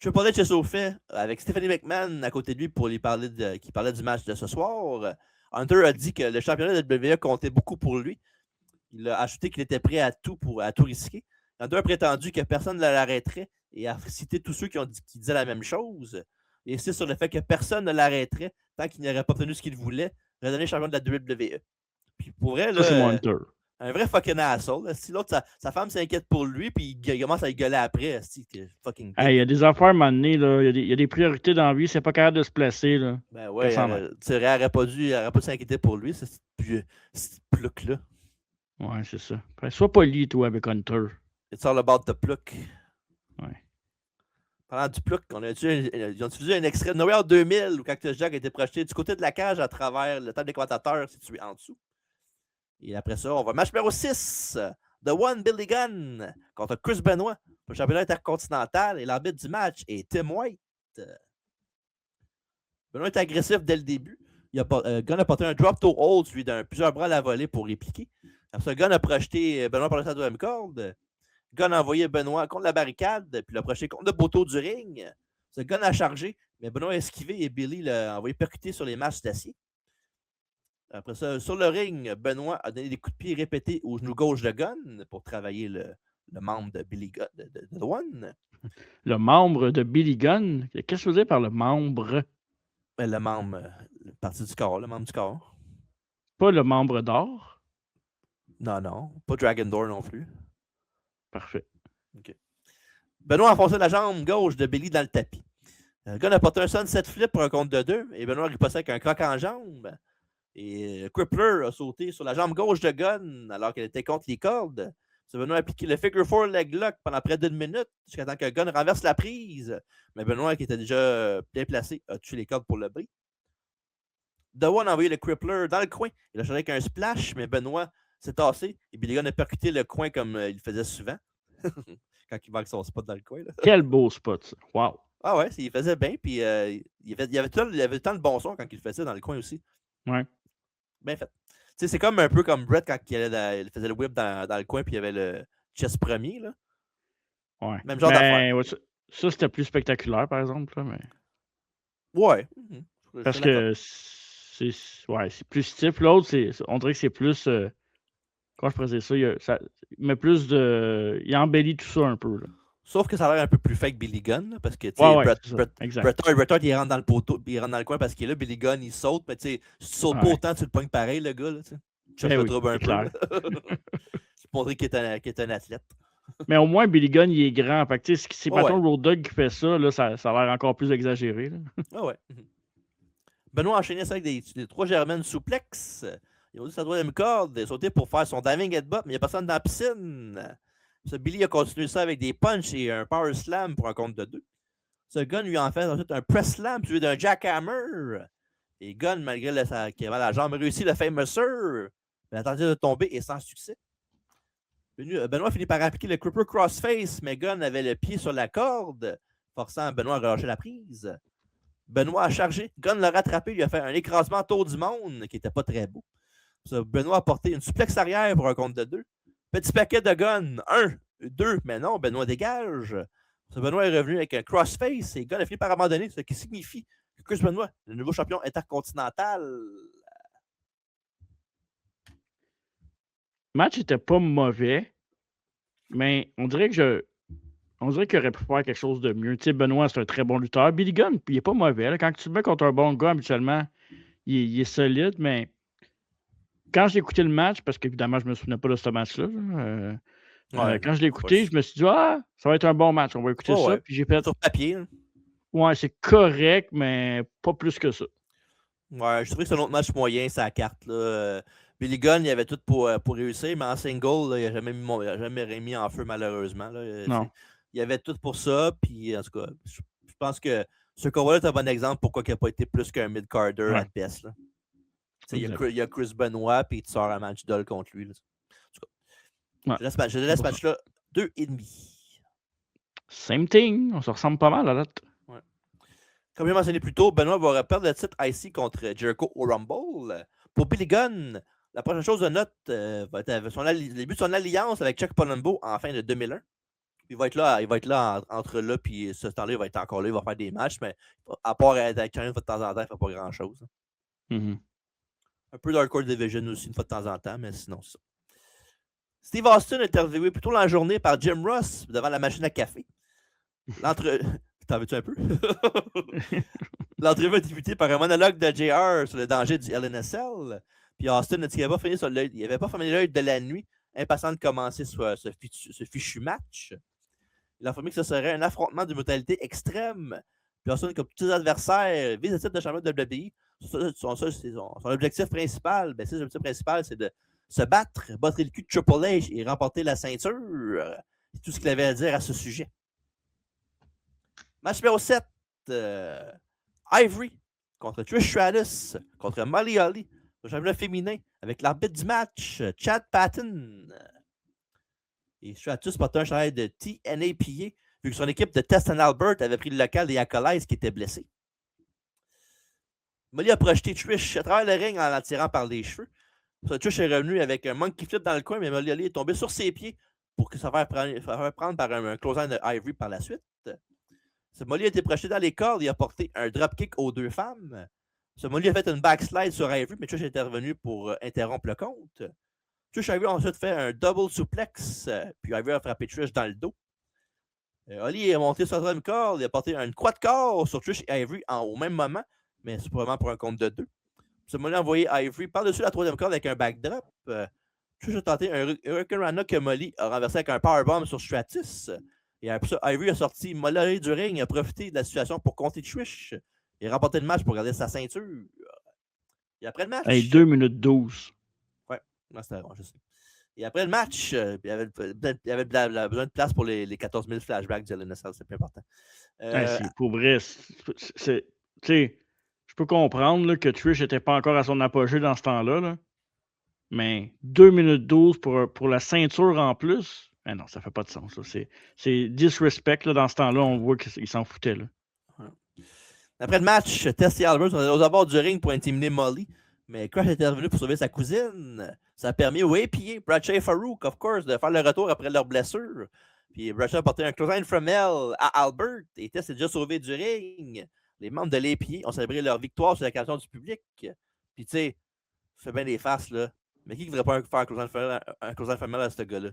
Triple H est au fait avec Stephanie McMahon à côté de lui pour qui parlait du match de ce soir. Hunter a dit que le championnat de WWE comptait beaucoup pour lui. Il a ajouté qu'il était prêt à tout risquer. Hunter a prétendu que personne ne l'arrêterait et a cité tous ceux qui disaient la même chose. Il insiste sur le fait que personne ne l'arrêterait tant qu'il n'aurait pas obtenu ce qu'il voulait, redonner champion de la WWE. Puis pour vrai, là, ça, c'est Hunter. Un vrai fucking asshole. Si l'autre, sa femme s'inquiète pour lui, puis il commence à gueuler après. Il y a des affaires à un moment donné, là. Il y a des priorités dans la vie. C'est pas capable de se placer. Là. Ben ouais, il n'aurait pas dû s'inquiéter pour lui, ce pluck-là. Ouais, c'est ça. Sois poli, toi, avec Hunter. It's all about the pluck. Ouais. Parlant du pluck, ils ont diffusé un extrait de Noël 2000 où Cactus Jack a été projeté du côté de la cage à travers le table des commentateurs situé en dessous. Et après ça, on va match numéro 6 The One Billy Gunn contre Chris Benoit pour le championnat intercontinental et l'arbitre du match est Tim White. Benoit est agressif dès le début. Gunn a porté un drop toe hold suivi d'un plusieurs bras à la volée pour répliquer. Après ça, Gunn a projeté Benoit par la deuxième corde. Gunn a envoyé Benoit contre la barricade, puis l'a projeté contre le poteau du ring. Ce Gunn a chargé, mais Benoit a esquivé et Billy l'a envoyé percuter sur les masses d'acier. Après ça, sur le ring, Benoit a donné des coups de pied répétés au genou gauche de Gunn pour travailler le membre de Billy Gunn, de The One. Le membre de Billy Gunn? Qu'est-ce que vous dites par le membre? Le membre, le parti du corps, le membre du corps. Pas le membre d'or? Non. Pas Dragon Door non plus. Parfait. Okay. Benoit a enfoncé la jambe gauche de Billy dans le tapis. Gunn a porté un sunset flip pour un compte de 2 et Benoit a riposté avec un croc en jambe. Et Crippler a sauté sur la jambe gauche de Gunn alors qu'elle était contre les cordes. Benoît a appliqué le figure 4 leg lock pendant près d'une minute jusqu'à temps que Gunn renverse la prise. Mais Benoit, qui était déjà bien placé, a tué les cordes pour le bris. The One a envoyé le Crippler dans le coin. Il a changé avec un splash, mais Benoit s'est tassé et Billy Gunn a percuté le coin comme il le faisait souvent. Quand il marque son spot dans le coin. Là. Quel beau spot, ça. Wow. Ah ouais, il faisait bien. Puis il y avait tant de bon son quand il le faisait dans le coin aussi. Ouais. Bien fait. Tu sais, c'est comme un peu comme Brett quand il faisait le whip dans le coin puis il y avait le chest premier. Là. Ouais. Même genre d'affaire. Ouais, ça, c'était plus spectaculaire, par exemple. Là, mais... Ouais. Parce que c'est plus stiff. L'autre, on dirait que c'est plus... Comment je pourrais dire ça? Il met plus de... Il embellit tout ça un peu. Là. Sauf que ça a l'air un peu plus fake Billy Gunn, là, parce que, tu sais, Bret Hart, il rentre dans le poteau, puis il rentre dans le coin parce qu'il est là, Billy Gunn, il saute, mais tu sais, si tu sautes pas autant, tu le pognes pareil, le gars, là, tu sais. Tu le trouves un peu. C'est pour montrer qu'il est un athlète. Mais au moins, Billy Gunn, il est grand. Fait que, tu sais, si c'est pas ton Road Dogg qui fait ça, là, ça a l'air encore plus exagéré. Là. Ah ouais. Benoît a enchaîné ça avec des 3 Germaines souplex. Il a dit sa troisième corde, il a sauté pour faire son diving headbutt, mais il n'y a personne dans la piscine. Billy a continué ça avec des punches et un power slam pour un compte de 2. Gunn lui en fait ensuite un press slam suivi d'un jackhammer. Et Gunn, malgré qu'il avait la jambe, réussit le famouser. Mais a tenté de tomber et sans succès. Benoît finit par appliquer le Crippler Crossface, mais Gunn avait le pied sur la corde, forçant Benoît à relâcher la prise. Benoît a chargé. Gunn l'a rattrapé, lui a fait un écrasement autour du monde qui n'était pas très beau. Benoît a porté une suplex arrière pour un compte de 2. Petit paquet de Gunn. 1, 2, mais non, Benoît dégage. Benoît est revenu avec un crossface et Gunn a fini par abandonner, ce qui signifie que Chris Benoit, le nouveau champion intercontinental. Le match n'était pas mauvais, mais on dirait qu'il aurait pu faire quelque chose de mieux. Tu sais, Benoit, c'est un très bon lutteur. Billy Gunn, il n'est pas mauvais. Là. Quand tu le mets contre un bon gars, habituellement, il est solide, mais quand j'ai écouté le match, parce qu'évidemment, je ne me souvenais pas de ce match-là, quand je l'ai écouté, je me suis dit, ça va être un bon match, on va écouter ça. Puis j'ai fait. Sur papier. Hein. Ouais, c'est correct, mais pas plus que ça. Ouais, je trouvais que c'est un autre match moyen, sa carte. Là. Billy Gunn, il avait tout pour réussir, mais en single, là, il n'a jamais remis en feu, malheureusement. Là. Non. Il avait tout pour ça, puis en tout cas, je pense que ce combat-là est un bon exemple pourquoi il n'a pas été plus qu'un mid-carder à best. Là. Il y a Chris Benoit, puis tu sors un match d'ol contre lui. Là. En tout cas, je laisse ce match-là 2,5. Same thing, on se ressemble pas mal à date. Ouais. Comme j'ai mentionné plus tôt, Benoit va perdre le titre IC contre Jericho au Rumble. Pour Billy Gunn, la prochaine chose de note va être le début de son alliance avec Chuck Palumbo en fin de 2001. Il va être là entre là, puis ce temps-là, il va être encore là, il va faire des matchs, mais à part être avec China de temps en temps, il ne fait pas grand-chose. Un peu d'Hardcore Division aussi, une fois de temps en temps, mais sinon, c'est ça. Steve Austin est interviewé plus tôt dans la journée par Jim Ross devant la machine à café. T'en veux-tu un peu? L'entrevue est débutée par un monologue de JR sur le danger du LNSL. Puis Austin a dit qu'il n'avait pas fermé l'œil de la nuit, impatient de commencer ce fichu match. Il a affirmé que ce serait un affrontement de brutalité extrême. Puis Austin, comme tous ses adversaires, vise le titre de champion de WWE. Son objectif principal, c'est de se battre, battre le cul de Triple H et remporter la ceinture. C'est tout ce qu'il avait à dire à ce sujet. Match numéro 7. Ivory contre Trish Stratus contre Molly Holly. Le championnat féminin avec l'arbitre du match, Chad Patton. Et Stratus portait un chandail de TNAPA, vu que son équipe de Test Albert avait pris le local des Acolytes qui étaient blessés. Molly a projeté Trish à travers le ring en la tirant par les cheveux. Trish est revenu avec un monkey flip dans le coin, mais Molly est tombé sur ses pieds pour que ça fasse prendre par un close-line de Ivory par la suite. Molly a été projeté dans les cordes et a porté un dropkick aux deux femmes. Molly a fait une backslide sur Ivory, mais Trish est intervenu pour interrompre le compte. Trish Ivory a ensuite fait un double suplex, puis Ivory a frappé Trish dans le dos. Holly est monté sur la troisième corde, il a porté une croix de corps sur Trish et Ivory au même moment, mais c'est probablement pour un compte de 2. Molly a envoyé Ivory par-dessus la troisième corde avec un backdrop. Trish a tenté un Hurricanrana que Molly a renversé avec un powerbomb sur Stratus. Et après ça, Ivory a sorti Molly du ring et a profité de la situation pour compter Trish. Il a remporté le match pour garder sa ceinture. Et après le match... 2 minutes 12. Ouais, c'était bon, je sais. Et après le match, il y avait besoin de place pour les 14 000 flashbacks de LNSL, c'est plus important. C'est pour vrai. Tu sais, je peux comprendre là, que Trish n'était pas encore à son apogée dans ce temps-là, là, mais 2 minutes 12 pour la ceinture en plus, non, ça fait pas de sens. C'est disrespect là, dans ce temps-là, on voit qu'il s'en foutait. Là. Après le match, Tess et Albert sont aux abords du ring pour intimider Molly, mais Crash est intervenu pour sauver sa cousine. Ça a permis aux APA, Bradshaw et Farouk, of course, de faire le retour après leur blessure. Puis Bradshaw a porté un close-line from hell à Albert et Tess est déjà sauvé du ring. Les membres de l'APA ont célébré leur victoire sur la question du public. Puis tu sais, fait bien des farces, là. Mais qui ne voudrait pas faire un close-line from hell à ce gars-là?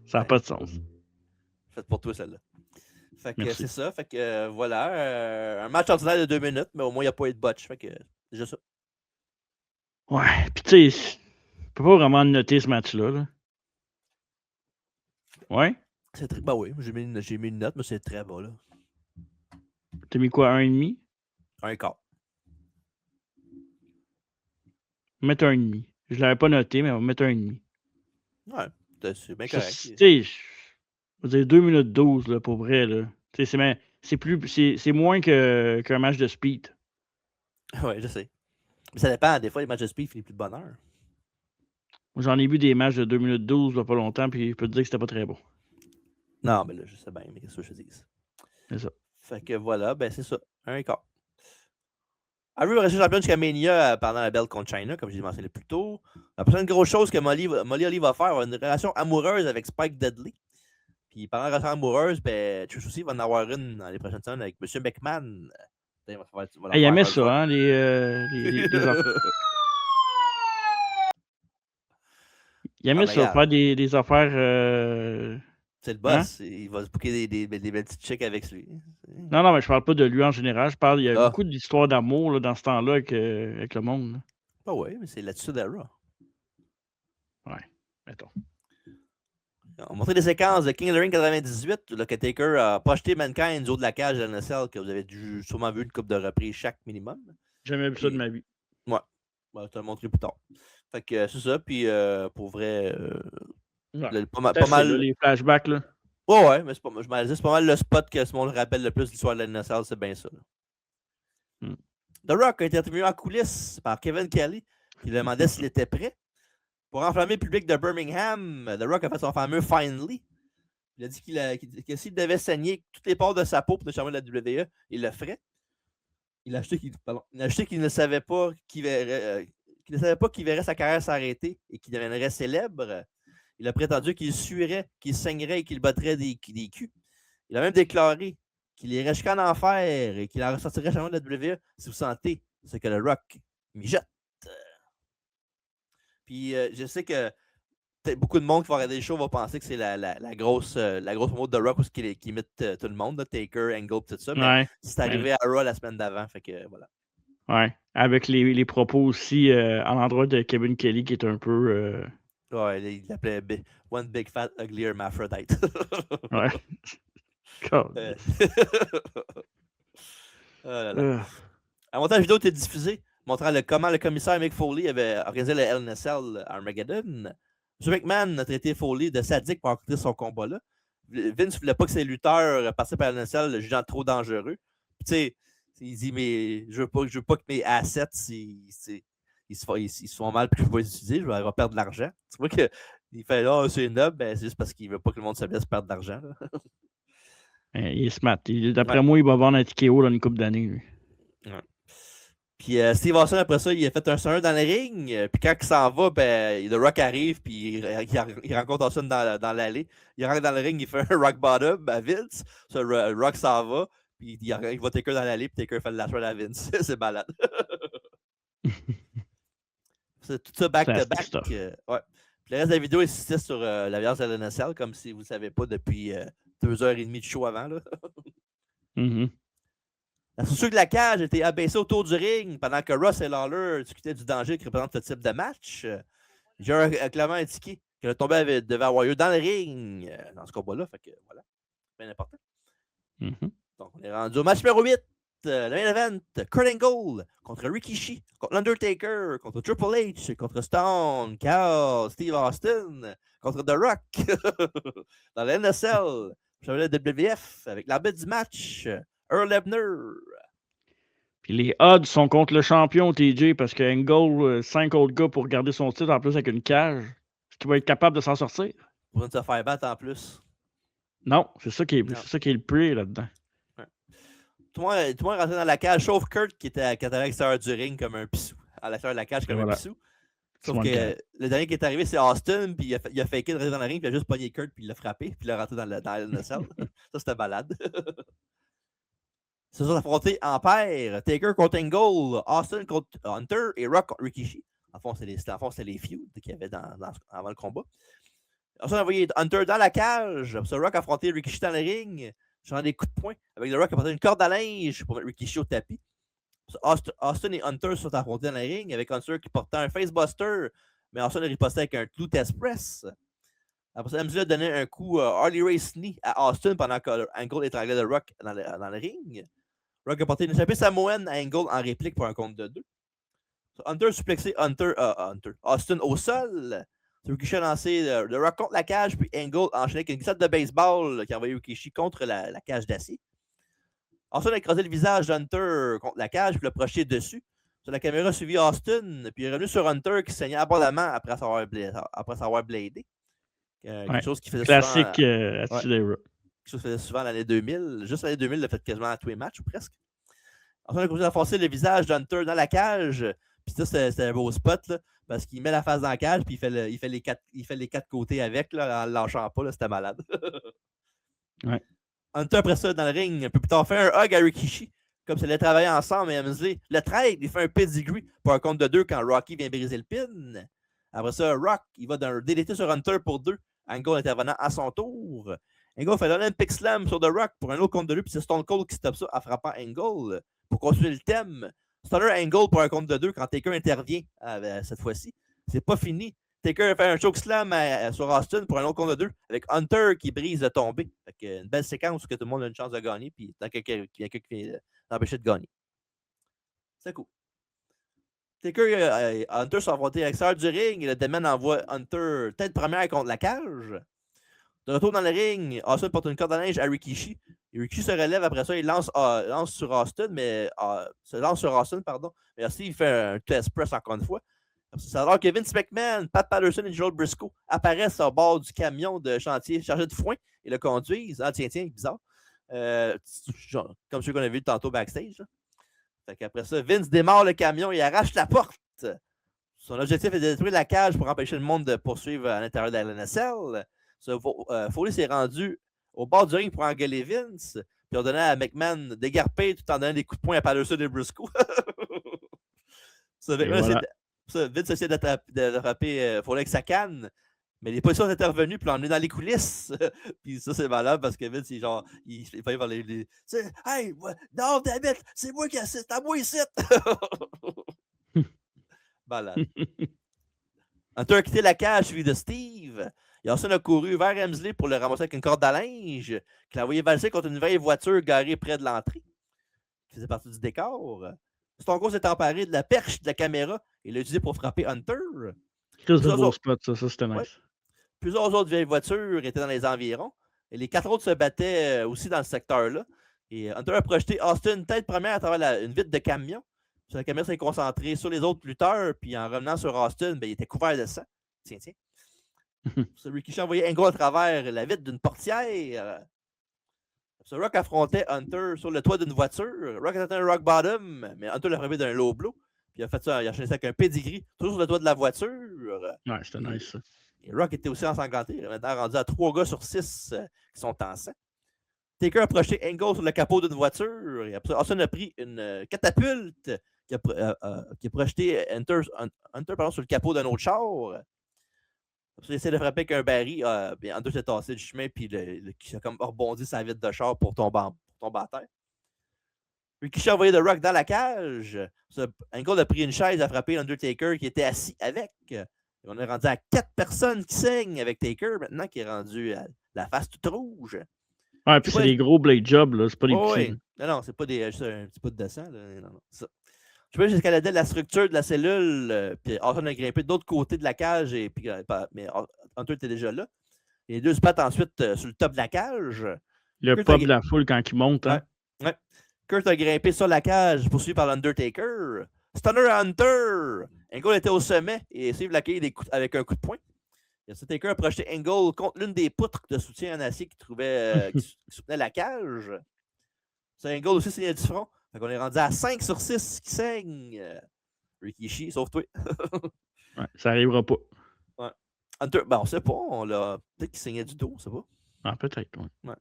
Ça n'a pas de sens. Faites pour toi, celle-là. Fait que c'est ça. Fait que voilà. Un match ordinaire de 2 minutes, mais au moins, il n'y a pas eu de botch. Fait que c'est juste ça. Ouais. Puis tu sais, je peux pas vraiment noter ce match-là. Là. Ouais? C'est très... Ben oui, j'ai mis une note, mais c'est très bas, là. T'as mis quoi, 1,5? 1,4. Mettre 1,5. Je l'avais pas noté, mais on va mettre 1,5. Ouais, c'est bien correct. Tu sais, je veux dire 2 minutes 12, là, pour vrai, là. C'est moins qu'un match de speed. Ouais, je sais. Mais ça dépend. Des fois, les matchs de speed finissent plus de bonne heure. J'en ai vu des matchs de 2 minutes 12 il n'y a pas longtemps, puis je peux te dire que c'était pas très beau. Non, mais là, je sais bien, mais qu'est-ce que je dis? C'est ça. Fait que voilà, ben c'est ça. 1,4. Ivory va rester champion jusqu'à Mania pendant la belt contre China, comme j'ai mentionné plus tôt. La prochaine grosse chose que Molly Holly va faire, va une relation amoureuse avec Spike Dudley. Puis pendant la relation amoureuse, ben, Trish aussi va en avoir une dans les prochaines semaines avec M. McMahon. Il aimait ça, hein, les affaires. Il aimait ça, faire des affaires. C'est le boss, il va se booker des belles petites chicks avec lui. Non, mais je parle pas de lui en général. Il y a beaucoup d'histoires d'amour là, dans ce temps-là avec le monde. Là. Ah oui, mais c'est là-dessus d'Era. Ouais, mettons. On va montrer des séquences de King of the Ring 98, là, que Taker a projeté Mankind du haut de la cage de NSL, que vous avez sûrement vu une couple de reprises chaque minimum. J'ai jamais vu ça de ma vie. Ouais, je te le montrerai plus tard. Fait que c'est ça, puis pour vrai, pas mal. Là, les flashbacks, là. Ouais, mais c'est pas mal le spot que ce monde rappelle le plus l'histoire de la NSL, c'est bien ça. The Rock a été interviewé en coulisses par Kevin Kelly, qui lui demandait s'il était prêt. Pour enflammer le public de Birmingham, The Rock a fait son fameux Finally. Il a dit que s'il devait saigner toutes les parts de sa peau pour devenir champion de la WWE, il le ferait. Il a acheté qu'il ne savait pas qu'il verrait sa carrière s'arrêter et qu'il deviendrait célèbre. Il a prétendu qu'il suerait, qu'il saignerait et qu'il battrait des culs. Il a même déclaré qu'il irait jusqu'en enfer et qu'il en ressortirait champion de la WWE si vous sentez ce que le Rock mijote. Puis je sais que beaucoup de monde qui va regarder le show va penser que c'est la grosse mode de Rock qui imite tout le monde, là, Taker, Angle, tout ça. Mais c'est arrivé à Raw la semaine d'avant. Fait que voilà. Ouais. Avec les propos aussi à l'endroit de Kevin Kelly qui est un peu. Ouais, il l'appelait One Big Fat Ugly Hermaphrodite. Ouais. Un montage vidéo était diffusé montrant comment le commissaire Mick Foley avait organisé le LNSL Armageddon. M. McMahon a traité Foley de sadique pour accomplir son combat-là. Vince ne voulait pas que ses lutteurs participent à LNSL, le jugeant trop dangereux. Puis tu sais, il dit, mais je veux pas que mes assets, ils se font mal, puis je vais les utiliser, je vais perdre de l'argent. Tu vois qu'il fait là, c'est noble, ben, c'est juste parce qu'il veut pas que le monde se laisse perdre de l'argent. Il est smart. D'après moi, il va vendre un ticket haut dans une couple d'années. Lui. Ouais. Puis Steve Austin, après ça, il a fait un 1 dans le ring. Puis quand il s'en va, ben, le Rock arrive, puis il rencontre Austin dans l'allée. Il rentre dans le ring, il fait un Rock Bottom à Vince. Ça, Rock s'en va, puis il va Taker dans l'allée, puis Taker fait le last ride à Vince. C'est malade. C'est tout ça back-to-back. Ouais. Puis le reste de la vidéo est situé sur la violence de la NSL, comme si vous ne le savez pas depuis 2h30 de show avant. Là. La structure de la cage était abaissée autour du ring pendant que Ross et Lawler discutaient du danger qui représente ce type de match. J'ai clairement indiqué que le tombé devait avoir lieu dans le ring dans ce combat-là. Fait que voilà, bien important. Donc, on est rendu au match numéro 8. Le main event, Kurt Angle contre Rikishi, contre l'Undertaker, contre Triple H, contre Stone, Chaos, Steve Austin, contre The Rock, dans la NSL, le WWF, avec l'arbitre du match, Earl Hebner. Puis les odds sont contre le champion TJ parce que Angle, 5 autres gars pour garder son titre en plus avec une cage. Est-ce qu'il va être capable de s'en sortir? Pour ne se faire battre en plus. Non, c'est ça qui est le prix là-dedans. Tout le monde est rentré dans la cage, sauf Kurt qui était à l'extérieur du ring comme un pissou. À l'extérieur de la cage comme un pissou. Sauf que le dernier qui est arrivé, c'est Austin, puis il a faké de rentrer dans le ring, puis il a juste pogné Kurt, puis il l'a frappé, puis il l'a rentré dans la NSL. Ça, c'était malade. Ils se sont affrontés en paire. Taker contre Angle, Austin contre Hunter et Rock contre Rikishi. En fond, c'était les feuds qu'il y avait avant le combat. Ensuite, on a envoyé Hunter dans la cage. Puis Rock a affronté Rikishi dans le ring. Genre des coups de poing avec le Rock qui a porté une corde à linge pour mettre Rikishi au tapis. Austin et Hunter se sont affrontés dans le ring avec Hunter qui portait un facebuster, mais Austin a riposté avec un clou test press. Après ça, MZ a donné un coup Harley Race knee à Austin pendant que Angle étranglait le Rock dans le ring. Rock a porté une échappée samoenne à Angle en réplique pour un compte de 2. Hunter a suplexé Austin au sol. Rikishi a lancé le Rock contre la cage, puis Angle a enchaîné avec une glissade de baseball qui a envoyé Rikishi contre la cage d'acier. Austin a écrasé le visage d'Hunter contre la cage, puis l'a projeté dessus. Sur la caméra a suivi Austin, puis il est revenu sur Hunter qui saignait abondamment après s'avoir bladé. Quelque chose qui faisait classique souvent... Quelque chose qui faisait souvent l'année 2000. Juste l'année 2000, il l'a fait quasiment à tous les matchs, ou presque. Ensuite, on a continué à forcer le visage d'Hunter dans la cage. Puis ça, c'est un beau spot, là, parce qu'il met la face dans la cage, puis il fait les quatre côtés avec, là, en ne lâchant pas. C'était malade. Ouais. Hunter, après ça, dans le ring, un peu plus tard, fait un hug à Rikishi, comme ça allait travailler ensemble. Et MZ, le trade, il fait un pedigree pour un compte de 2 quand Rocky vient briser le pin. Après ça, Rock, il va d'un DDT sur Hunter pour 2. Angle intervenant à son tour. Angle fait l'Olympic Slam sur The Rock pour un autre compte de 2, puis c'est Stone Cold qui stoppe ça en frappant Angle. Pour continuer le thème, Stunner Angle pour un compte de 2 quand Taker intervient cette fois-ci. C'est pas fini. Taker fait un chokeslam sur Austin pour un autre compte de 2 avec Hunter qui brise de tomber. Fait une belle séquence où tout le monde a une chance de gagner, puis il y a quelqu'un qui vient l'empêcher de gagner. C'est cool. Taker Hunter sont affrontés à l'extérieur du ring et le Demon envoie Hunter tête première contre la cage. De retour dans le ring, Austin porte une corde à linge à Rikishi. Et Rikishi se relève après ça, il lance sur Austin, mais Mais aussi, il fait un test press encore une fois. C'est alors que Vince McMahon, Pat Patterson et Joel Briscoe apparaissent au bord du camion de chantier chargé de foin et le conduisent. Ah, tiens, bizarre. Comme ceux qu'on a vu tantôt backstage. Là. Fait qu'après ça, Vince démarre le camion et arrache la porte. Son objectif est de détruire la cage pour empêcher le monde de poursuivre à l'intérieur de la NSL. Foley s'est rendu au bord du ring pour engueuler Vince, puis on donnait à McMahon d'égarper tout en donnant des coups de poing à Patterson et Briscoe. Vince essaie d'attraper Foley avec sa canne, mais les policiers sont intervenus puis l'ont emmené dans les coulisses. Puis ça, c'est malade parce que Vince, il fait vers les hey, non, David, c'est moi qui assiste, à moi ici. Malade. Hunter a quitté la cage suivi de Steve. Et Austin a couru vers Hemsley pour le ramasser avec une corde à linge qu'il a envoyé valser contre une vieille voiture garée près de l'entrée, qui faisait partie du décor. Stone Cold s'est emparé de la perche de la caméra et l'a utilisé pour frapper Hunter. C'est un beau spot, ça c'était nice. Ouais. Plusieurs autres vieilles voitures étaient dans les environs. Et les 4 autres se battaient aussi dans ce secteur-là. Et Hunter a projeté Austin tête première à travers une vitre de camion. La caméra s'est concentrée sur les autres lutteurs, puis en revenant sur Austin, ben, il était couvert de sang. Tiens. Rikishi envoyait Angle à travers la vitre d'une portière. Rock affrontait Hunter sur le toit d'une voiture. Rock était un rock bottom, mais Hunter l'a frappé d'un low blow. Puis il a fait ça, il a enchaîné ça avec un pedigree, toujours sur le toit de la voiture. Ouais, c'était nice ça. Et Rock était aussi ensanglanté. Il est maintenant rendu à 3 gars sur 6 qui sont en sang. Taker a projeté Angle sur le capot d'une voiture. Et après, Austin a pris une catapulte qui a projeté Hunter sur le capot d'un autre char. Il essaie de frapper avec un baril. Hunter s'est tassé du chemin, puis il a comme rebondi sa vitre de char pour tomber à terre. Rikishi a envoyé The Rock dans la cage. Angle a pris une chaise à frapper Undertaker qui était assis avec. Et on est rendu à 4 personnes qui saignent avec Taker maintenant, qui est rendu à la face toute rouge. Ouais, puis c'est des gros blade jobs, là. C'est pas des petits. Non, c'est pas juste un petit peu de sang. Là. Non, ça. Je peux j'escaladais la structure de la cellule, puis Austin a grimpé de l'autre côté de la cage, mais Hunter était déjà là. Et les deux se battent ensuite sur le top de la cage. Le pop de la foule quand il monte. Hein? Ouais. Kurt a grimpé sur la cage, poursuivi par l'Undertaker. Stunner Hunter! Angle était au sommet et essayé de l'accueillir avec un coup de poing. Taker a projeté Angle contre l'une des poutres de soutien en acier qui soutenait la cage. Angle aussi saignait du front. On est rendu à 5 sur 6 qui saignent. Rikishi, sauf toi. Ouais, ça n'arrivera pas. Ouais. Hunter, ben on sait pas. Peut-être qu'il saignait du dos, on sait pas. Ah, peut-être, ouais.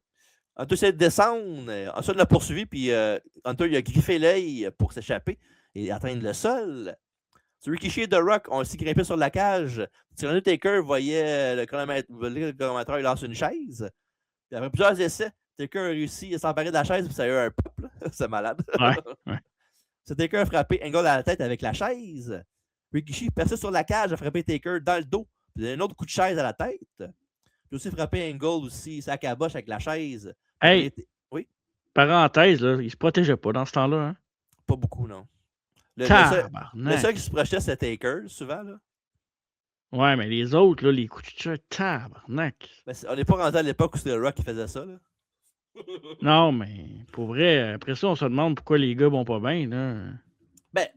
Hunter essaie de descendre. Ensuite, l'a poursuivi, puis Hunter il a griffé l'œil pour s'échapper et atteindre le sol. Rikishi et The Rock ont aussi grimpé sur la cage. Taker voyait le chronométreur, il lance une chaise. Puis après plusieurs essais, Taker a réussi à s'emparer de la chaise, puis ça a eu un pop. C'est malade. Ouais. Taker a frappé Angle à la tête avec la chaise. Rikishi passait sur la cage, a frappé Taker dans le dos. Puis un autre coup de chaise à la tête. Puis aussi frappé Angle aussi, sa caboche avec la chaise. Hey, oui? Parenthèse, là, il se protégeait pas dans ce temps-là. Hein? Pas beaucoup, non. Le seul qui se projetait, c'était Taker, souvent. Là. Ouais, mais les autres, là, les coups de chaise, tabarnak. On n'est pas rendu à l'époque où c'était le Rock qui faisait ça. Là. Non, mais pour vrai, après ça, on se demande pourquoi les gars vont pas bien. Là. Ben,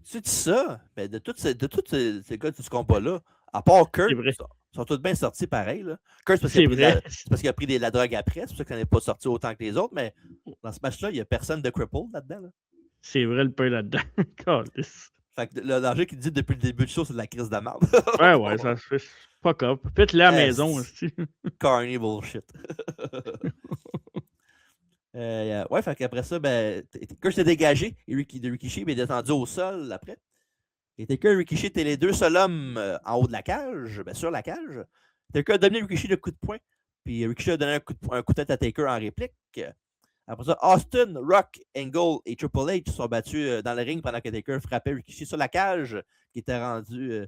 tu dis ça, ben, de tous ces gars de ce combat-là, à part Kurt, ils sont tous bien sortis pareil. Là. Kurt, c'est parce qu'il a pris de la drogue après, c'est pour ça qu'il n'est pas sorti autant que les autres, mais dans ce match-là, il n'y a personne de cripple là-dedans. Là. C'est vrai, le pain là-dedans. Fait que le danger qu'il dit depuis le début du show, c'est de la crise de merde. ouais, ça se fait fuck up. Faites-le à la maison aussi. Carney bullshit. Ouais, fait qu'après ça, ben, Kurt s'est dégagé et Rikishi est descendu au sol après. Et Taker et Rikishi étaient les deux seuls hommes en haut de la cage, ben, sur la cage. Taker a donné Rikishi le coup de poing, puis Rikishi a donné un coup de tête à Taker en réplique. Après ça, Austin, Rock, Angle et Triple H sont battus dans le ring pendant que Taker frappait Rikishi sur la cage, qui était rendu.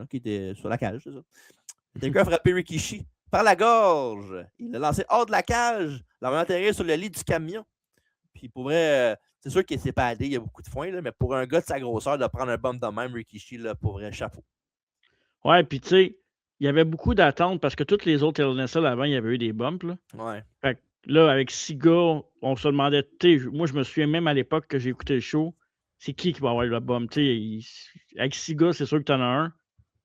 Qui était sur la cage, c'est ça. Taker a frappé Rikishi par la gorge. Il l'a lancé hors de la cage, l'a enterré sur le lit du camion. Puis pour vrai, c'est sûr qu'il s'est padé, il y a beaucoup de foin, là, mais pour un gars de sa grosseur, de prendre un bump de même, Rikishi, là, pour vrai, chapeau. Ouais, puis tu sais, il y avait beaucoup d'attentes parce que toutes les autres LNSL avant, il y avait eu des bumps. Là. Ouais. Fait que là, avec 6 gars, on se demandait, moi je me souviens même à l'époque que j'ai écouté le show, c'est qui va avoir le bump? Avec 6 gars, c'est sûr que tu en as un.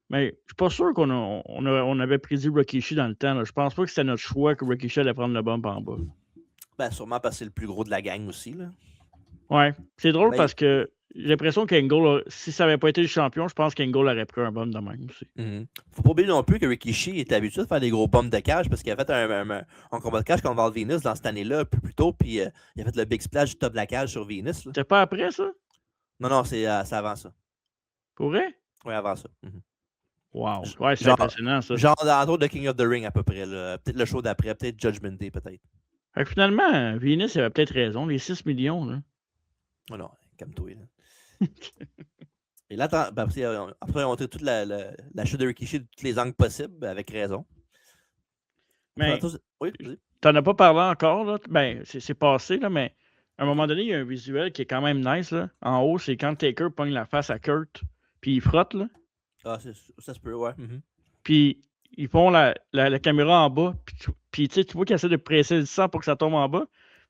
Mais je suis pas sûr qu'on avait prédit Rikishi dans le temps. Là. Je pense pas que c'était notre choix que Rikishi allait prendre le bump en bas. Ben, sûrement parce que c'est le plus gros de la gang aussi. Là. Ouais. C'est drôle parce que j'ai l'impression qu'Angle, si ça n'avait pas été le champion, je pense qu'Angle aurait pris un bump de même aussi. Faut pas oublier non plus que Rikishi était habitué de faire des gros bumps de cage parce qu'il a fait un combat de cage contre Val Venus dans cette année-là, un peu plus tôt, puis il a fait le big splash du top de la cage sur Venus. C'était pas après ça? Non, c'est avant ça. Pour vrai? Oui, avant ça. Wow. Ouais, c'est impressionnant ça. Genre dans l'autre de King of the Ring à peu près. Peut-être le show d'après, peut-être Judgment Day, peut-être. Fait que finalement, Venus avait peut-être raison, les 6 millions. Là. Oh non, calme-toi. Et là, après, on a montré toute la chute de Rikishi de tous les angles possibles, avec raison. Mais oui, t'en as pas parlé encore, là. Ben, c'est passé, là, mais à un moment donné, il y a un visuel qui est quand même nice, là. En haut, c'est quand Taker pogne la face à Kurt, puis il frotte, là. Ah, ça se peut, ouais. Puis ils font la caméra en bas, puis tu vois qu'il essaie de presser le sang pour que ça tombe en bas.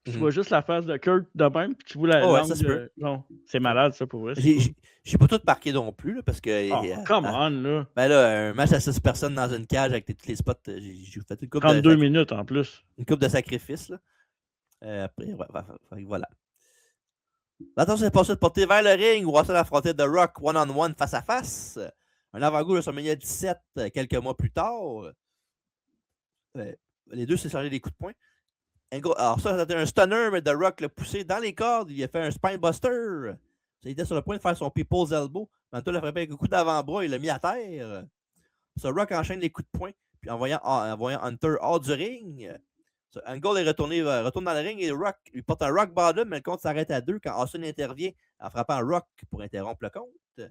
puis tu vois juste la face de Kurt de même, puis tu vois la Oh, ouais, langue ça se peut. de... Non, c'est malade, ça, pour vrai. J'ai pas tout marqué non plus, là, parce que. Oh, come on, là. Ben là, un match à 6 personnes dans une cage avec tous les spots, j'ai fait une coupe 32 minutes en plus. Une coupe de sacrifice, là. Après, voilà. Attention, c'est passé de porter vers le ring. Watson affrontait The Rock one-on-one face à face. Un avant-goût de WrestleMania 17 quelques mois plus tard. Les deux s'est changé des coups de poing. Alors ça, c'était un stunner, mais The Rock l'a poussé dans les cordes. Il a fait un spinebuster. Il était sur le point de faire son people's elbow. Manto l'a frappé avec un coup d'avant-bras. Il l'a mis à terre. The Rock enchaîne les coups de poing. Puis en voyant Hunter hors du ring, Angle retourne dans le ring et Rock lui porte un Rock Bottom, mais le compte s'arrête à 2 quand Austin intervient en frappant Rock pour interrompre le compte.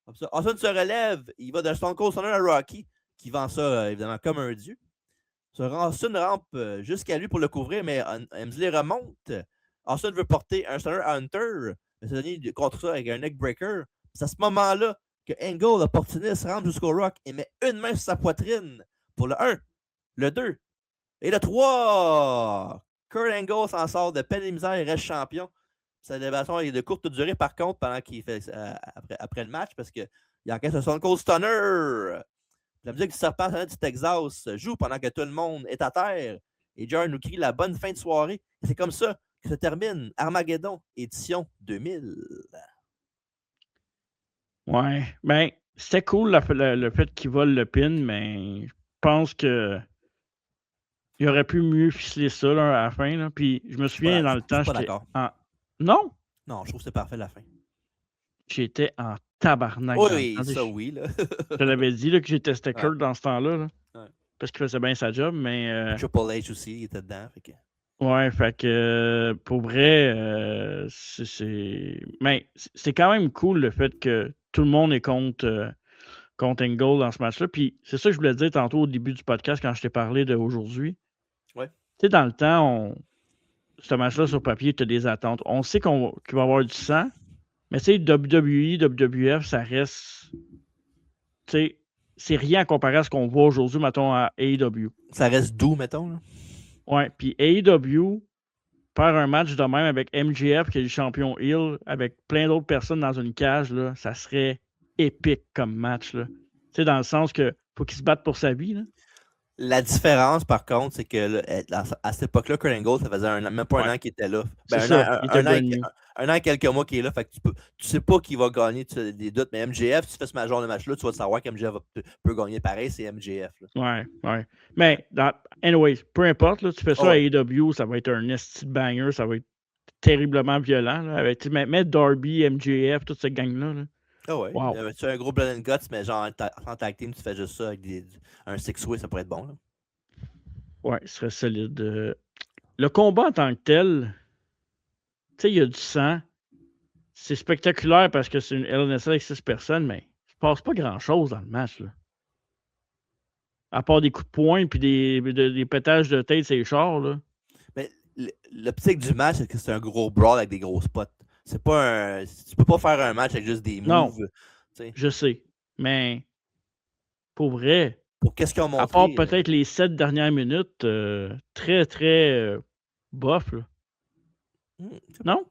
Comme ça, Austin se relève. Il va de Stone Cold Stunner à Rocky, qui vend ça évidemment comme un dieu. Austin rampe jusqu'à lui pour le couvrir, mais Hemsley remonte. Austin veut porter un Stunner à Hunter, mais c'est donné contre ça avec un neckbreaker. C'est à ce moment-là que Angle, l'opportuniste, rampe jusqu'au Rock et met une main sur sa poitrine pour le 1, le 2 et le 3. Kurt Angle s'en sort de peine et misère et reste champion. Sa élévation est de courte durée, par contre, pendant qu'il fait après le match, parce qu'il encaisse un Stone Cold Stunner. La musique du serpent du Texas joue pendant que tout le monde est à terre. Et Jar nous crie la bonne fin de soirée. Et c'est comme ça que se termine Armageddon, édition 2000. Ouais. Ben, c'était cool le fait qu'il vole le pin, mais je pense que il aurait pu mieux ficeler ça là, à la fin. Là. Puis je me souviens dans le temps, j'étais j'étais en... Non? Non, je trouve que c'est parfait la fin. J'étais en tabarnak. Oui, ça oui. Là. Je l'avais dit là, que j'étais Kurt dans ce temps-là. Là. Ouais. Parce qu'il faisait bien sa job, mais... Triple H aussi, il était dedans. Fait que... Ouais, fait que pour vrai, c'est quand même cool le fait que tout le monde est contre Angle dans ce match-là. Puis c'est ça que je voulais dire tantôt au début du podcast quand je t'ai parlé d'aujourd'hui. Ouais. Tu sais, dans le temps, ce match-là sur papier, tu as des attentes. On sait qu'il va y avoir du sang, mais tu sais, WWE, WWF, ça reste. Tu sais, c'est rien comparé à ce qu'on voit aujourd'hui, mettons, à AEW. Ça reste doux, mettons. Là. Ouais, puis AEW faire un match de même avec MJF, qui est le champion heel, avec plein d'autres personnes dans une cage, là, ça serait épique comme match. Tu sais, dans le sens que faut qu'il se batte pour sa vie. Là. La différence, par contre, c'est que là, à cette époque-là, Kurt Angle, ça faisait même pas un an qu'il était là. Ben, un an et quelques mois qu'il est là. Fait que tu sais pas qui va gagner, tu as des doutes. Mais MJF, si tu fais ce genre de match-là, tu vas savoir qu'MJF peut gagner pareil, c'est MJF. Là. Ouais. Mais, anyways, peu importe, là, tu fais ça à AEW, ça va être un esti de banger, ça va être terriblement violent. Là, avec, mettre Darby, MJF, toute cette gang-là. Là. Ah ouais. Wow. Tu as un gros Blood and Guts, mais genre en tag team, tu fais juste ça avec un six-way, ça pourrait être bon. Là. Ouais, ce serait solide. Le combat en tant que tel, tu sais, il y a du sang. C'est spectaculaire parce que c'est une LNSL avec 6 personnes, mais il ne se passe pas grand-chose dans le match. Là. À part des coups de poing et des pétages de tête, c'est chars. Là. Mais l'optique du match, c'est que c'est un gros brawl avec des gros spots. C'est pas tu peux pas faire un match avec juste des moves. Non, je sais. Mais pour vrai, pour qu'est-ce qu'ils ont montré, à part peut-être les 7 dernières minutes, très, très bof. Là. Non?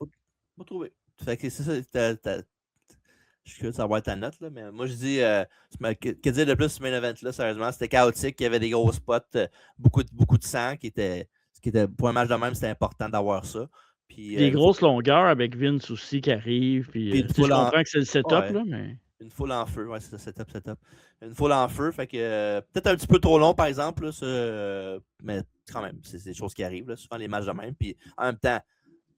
Pas trouvé. Fait que c'est ça. Je suis curieux de savoir ta note, là, mais moi je dis que dire de plus ce main event-là, sérieusement, c'était chaotique, il y avait des gros spots, beaucoup de sang qui était pour un match de même, c'était important d'avoir ça. Puis, des grosses longueurs avec Vince aussi qui arrive. Puis, je comprends que c'est le setup, là, mais. Une foule en feu, ouais, c'est ça, setup. Une foule en feu, fait que peut-être un petit peu trop long, par exemple, là, mais quand même, c'est des choses qui arrivent, là, souvent les matchs de même. Puis en même temps,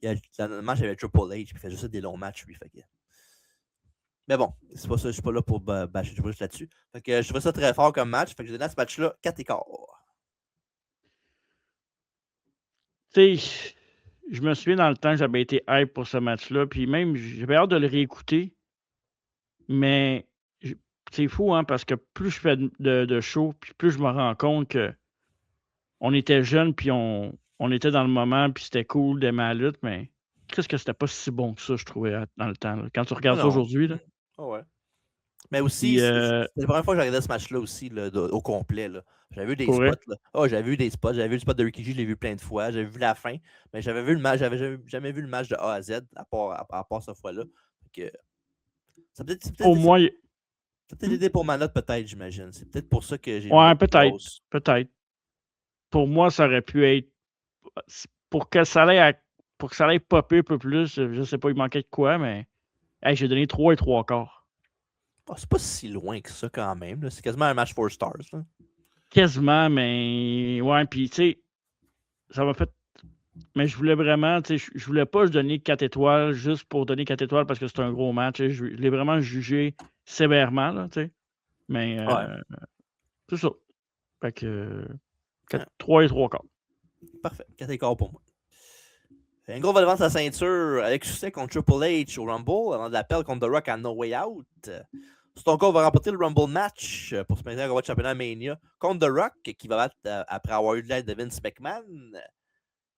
le match avec Triple H, qui fait juste des longs matchs, lui, fait que. Mais bon, c'est pas ça, je suis pas là pour bâcher du bruit là-dessus. Fait que je trouvais ça très fort comme match. Fait que j'ai donné à ce match-là 4 écarts. Tu sais, je me souviens dans le temps que j'avais été hype pour ce match-là. Puis même, j'avais hâte de le réécouter. Mais c'est fou, hein, parce que plus je fais de show, puis plus je me rends compte que on était jeunes, puis on était dans le moment, puis c'était cool d'aimer la lutte, mais qu'est-ce que c'était pas si bon que ça, je trouvais, dans le temps. Là. Quand tu regardes ça aujourd'hui, là. Oh ouais. Mais aussi, Puis, c'était la première fois que je regardais ce match-là aussi, là, au complet. Là. J'avais vu des pour vrai, spots. Là. Oh, j'avais vu des spots. J'avais vu le spot de Rikishi, je l'ai vu plein de fois. J'avais vu la fin. Mais j'avais vu le match. J'avais jamais vu le match de A à Z, à part cette fois-là. C'est pour peut-être moi, aidé pour ma note, peut-être, j'imagine. C'est peut-être pour ça que j'ai une ouais, note plus grosse. peut-être. Pour moi, ça aurait pu être pour que ça aille popper un peu plus, je sais pas, il manquait de quoi, mais hey, j'ai donné 3 et 3 quarts. Oh, c'est pas si loin que ça quand même. Là. C'est quasiment un match 4 stars. Là. Quasiment, mais ouais, puis tu sais, ça m'a fait. Mais je voulais vraiment, tu sais, je voulais pas donner 4 étoiles juste pour donner 4 étoiles parce que c'est un gros match. Je l'ai vraiment jugé sévèrement, là, tu sais. Mais Ouais. c'est ça. Fait que Ouais. 3 et 3 quarts. Parfait. 4 écarts pour moi. Un gros va devant sa ceinture avec succès contre Triple H au Rumble avant de la perdre contre The Rock à No Way Out. Stone Cold va remporter le Rumble match pour se maintenir au championnat Mania contre The Rock qui va battre après avoir eu l'aide de Vince McMahon.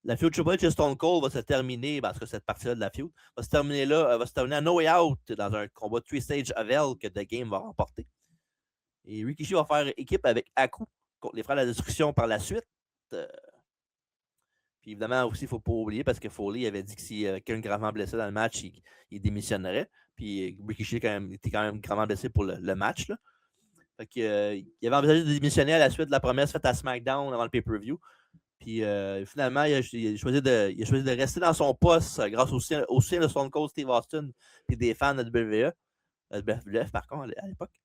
La feud Triple H et Stone Cold va se terminer, parce que cette partie-là de la feud va se terminer là, va se terminer à No Way Out dans un combat 3-stage of Hell que The Game va remporter. Et Rikishi va faire équipe avec Haku contre les Frères de la Destruction par la suite. Puis évidemment, aussi, il ne faut pas oublier parce que Foley avait dit que si quelqu'un gravement blessé dans le match, il démissionnerait. Puis Rikishi était quand même gravement blessé pour le match. Là. Fait que, il avait envisagé de démissionner à la suite de la promesse faite à SmackDown avant le pay-per-view. Puis finalement, il a choisi de rester dans son poste grâce au soutien de Stone Cold Steve Austin et des fans de WWE. WWF, par contre, à l'époque.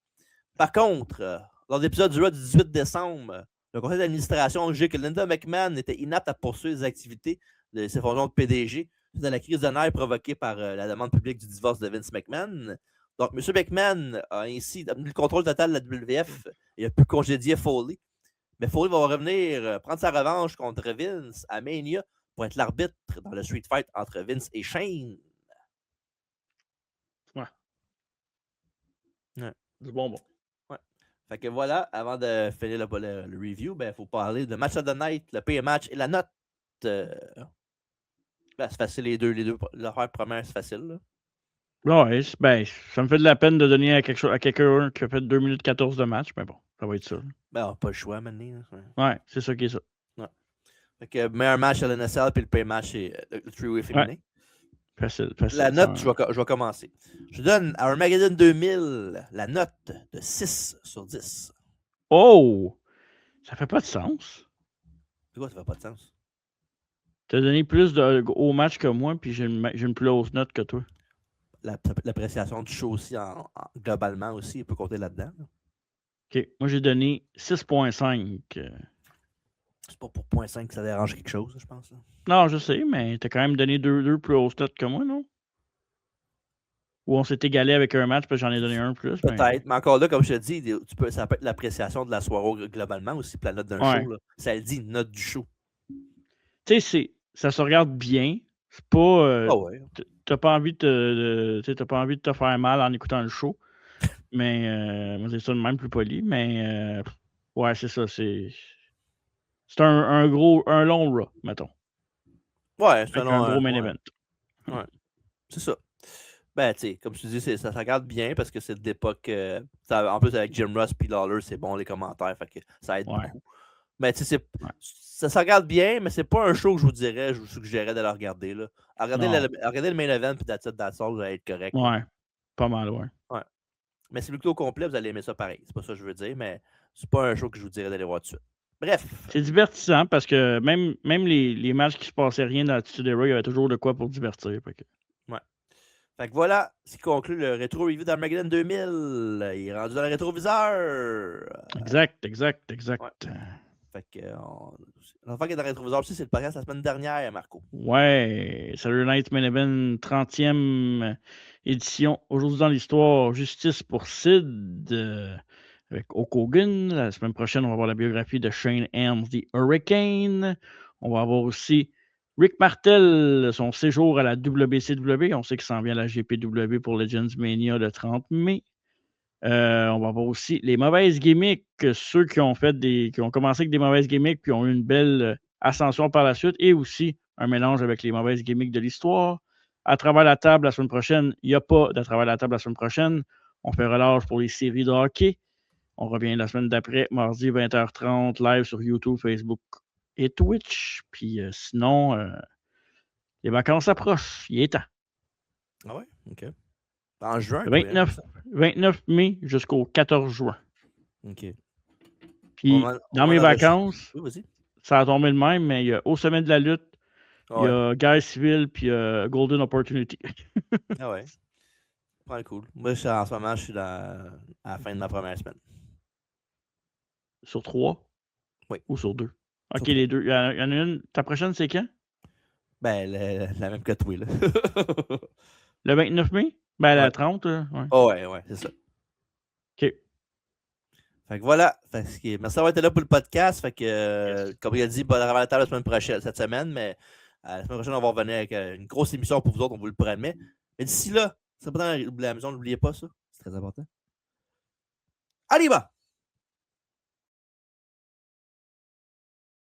Par contre, lors de l'épisode du Raw du 18 décembre, le conseil d'administration a jugé que Linda McMahon était inapte à poursuivre les activités de ses fonctions de PDG suite à la crise de nerfs provoquée par la demande publique du divorce de Vince McMahon. Donc, M. McMahon a ainsi obtenu le contrôle total de la WWF et a pu congédier Foley. Mais Foley va revenir prendre sa revanche contre Vince à Mania pour être l'arbitre dans le street fight entre Vince et Shane. Ouais. Ouais. Du bonbon. Ouais. Fait que voilà, avant de finir le review, il faut parler de Match of the Night, le pay match et la note. C'est facile, les deux. L'affaire première, c'est facile. Là. Ouais, ça me fait de la peine de donner à quelqu'un qui a fait 2 minutes 14 de match, mais bon, ça va être ça. Ben, on n'a pas le choix maintenant. Ouais, c'est ça qui est ça. Ouais. Fait que meilleur match à l'NSL, puis le pay match et le three-way féminin. Ouais. Facile. La note, je vais commencer. Je donne à Armageddon 2000 la note de 6 sur 10. Oh! Ça fait pas de sens. Pourquoi ça fait pas de sens? Tu as donné plus de hauts matchs que moi, puis j'ai une plus hausse note que toi. L'appréciation du show aussi, globalement aussi, il peut compter là-dedans. Là. OK. Moi, j'ai donné 6.5. C'est pas pour 0.5 que ça dérange quelque chose, je pense. Là. Non, je sais, mais t'as quand même donné deux plus hausses notes que moi, non? Ou on s'est égalé avec un match, puis j'en ai donné un plus. Peut-être, mais encore là, comme je te dis, ça peut être l'appréciation de la soirée globalement aussi, pour la note d'un show. Là. Ça le dit, note du show. Tu sais, ça se regarde bien. C'est pas. Ouais. T'as pas envie de te faire mal en écoutant le show. Mais moi, c'est ça de même plus poli. Mais ouais, c'est ça. C'est un long Raw, mettons. Ouais, c'est un gros main event. Ouais. C'est ça. Ben, tu sais, comme je te dis, ça se regarde bien parce que c'est de l'époque. En plus, avec Jim Ross et Lawler, c'est bon les commentaires. Fait que ça aide beaucoup. Mais tu sais, ça se regarde bien, mais c'est pas un show que je vous suggérerais de le regarder. Là. Regardez le main event puis that's all, vous allez être correct. Ouais, pas mal, ouais. Mais si vous l'écoutez au complet, vous allez aimer ça pareil. C'est pas ça que je veux dire, mais c'est pas un show que je vous dirais d'aller voir tout de suite. Bref. C'est divertissant parce que même les matchs qui se passaient rien dans l'Attitude Era, il y avait toujours de quoi pour divertir. Ouais. Fait que voilà, ce qui conclut le rétro review d'Armageddon 2000. Il est rendu dans le rétroviseur. Exact. Ouais. Fait que l'enfant qui est dans le rétroviseur aussi, c'est le podcast la semaine dernière, Marco. Ouais, Saturday Night Main Event, 30e édition. Aujourd'hui dans l'histoire, Justice pour Sid avec Hulk Hogan. La semaine prochaine, on va avoir la biographie de Shane Helms, The Hurricane. On va avoir aussi Rick Martel, son séjour à la WCW. On sait qu'il s'en vient à la GPW pour Legends Mania le 30 mai. On va avoir aussi les mauvaises gimmicks, ceux qui ont commencé avec des mauvaises gimmicks puis ont eu une belle ascension par la suite, et aussi un mélange avec les mauvaises gimmicks de l'histoire. À travers la table la semaine prochaine, il n'y a pas d'à travers la table la semaine prochaine. On fait relâche pour les séries de hockey. On revient la semaine d'après, mardi 20h30, live sur YouTube, Facebook et Twitch. Puis sinon, les vacances approchent. Il est temps. Ah ouais? OK. En juin? Le 29 mai jusqu'au 14 juin. OK. Puis, dans mes vacances, ça a tombé le même, mais il y a Au sommet de la lutte, il y a Guerre civile, puis Golden Opportunity. Ah ouais. Ouais, cool. Moi, en ce moment, je suis à la fin de ma première semaine. Sur 3? Oui. Ou sur 2? OK, sur les deux. Il y en a une. Ta prochaine, c'est quand? Ben, la même que toi, là. Le 29 mai? Ben, la 30, ouais. Oh, ouais, c'est ça. OK. Fait que voilà. Merci d'avoir été là pour le podcast. Fait que, comme il a dit, bonne avant la table la semaine prochaine, cette semaine, mais la semaine prochaine, on va revenir avec une grosse émission pour vous autres, on vous le promet. Mais d'ici là, c'est important, la maison, n'oubliez pas ça. C'est très important. Allez, va!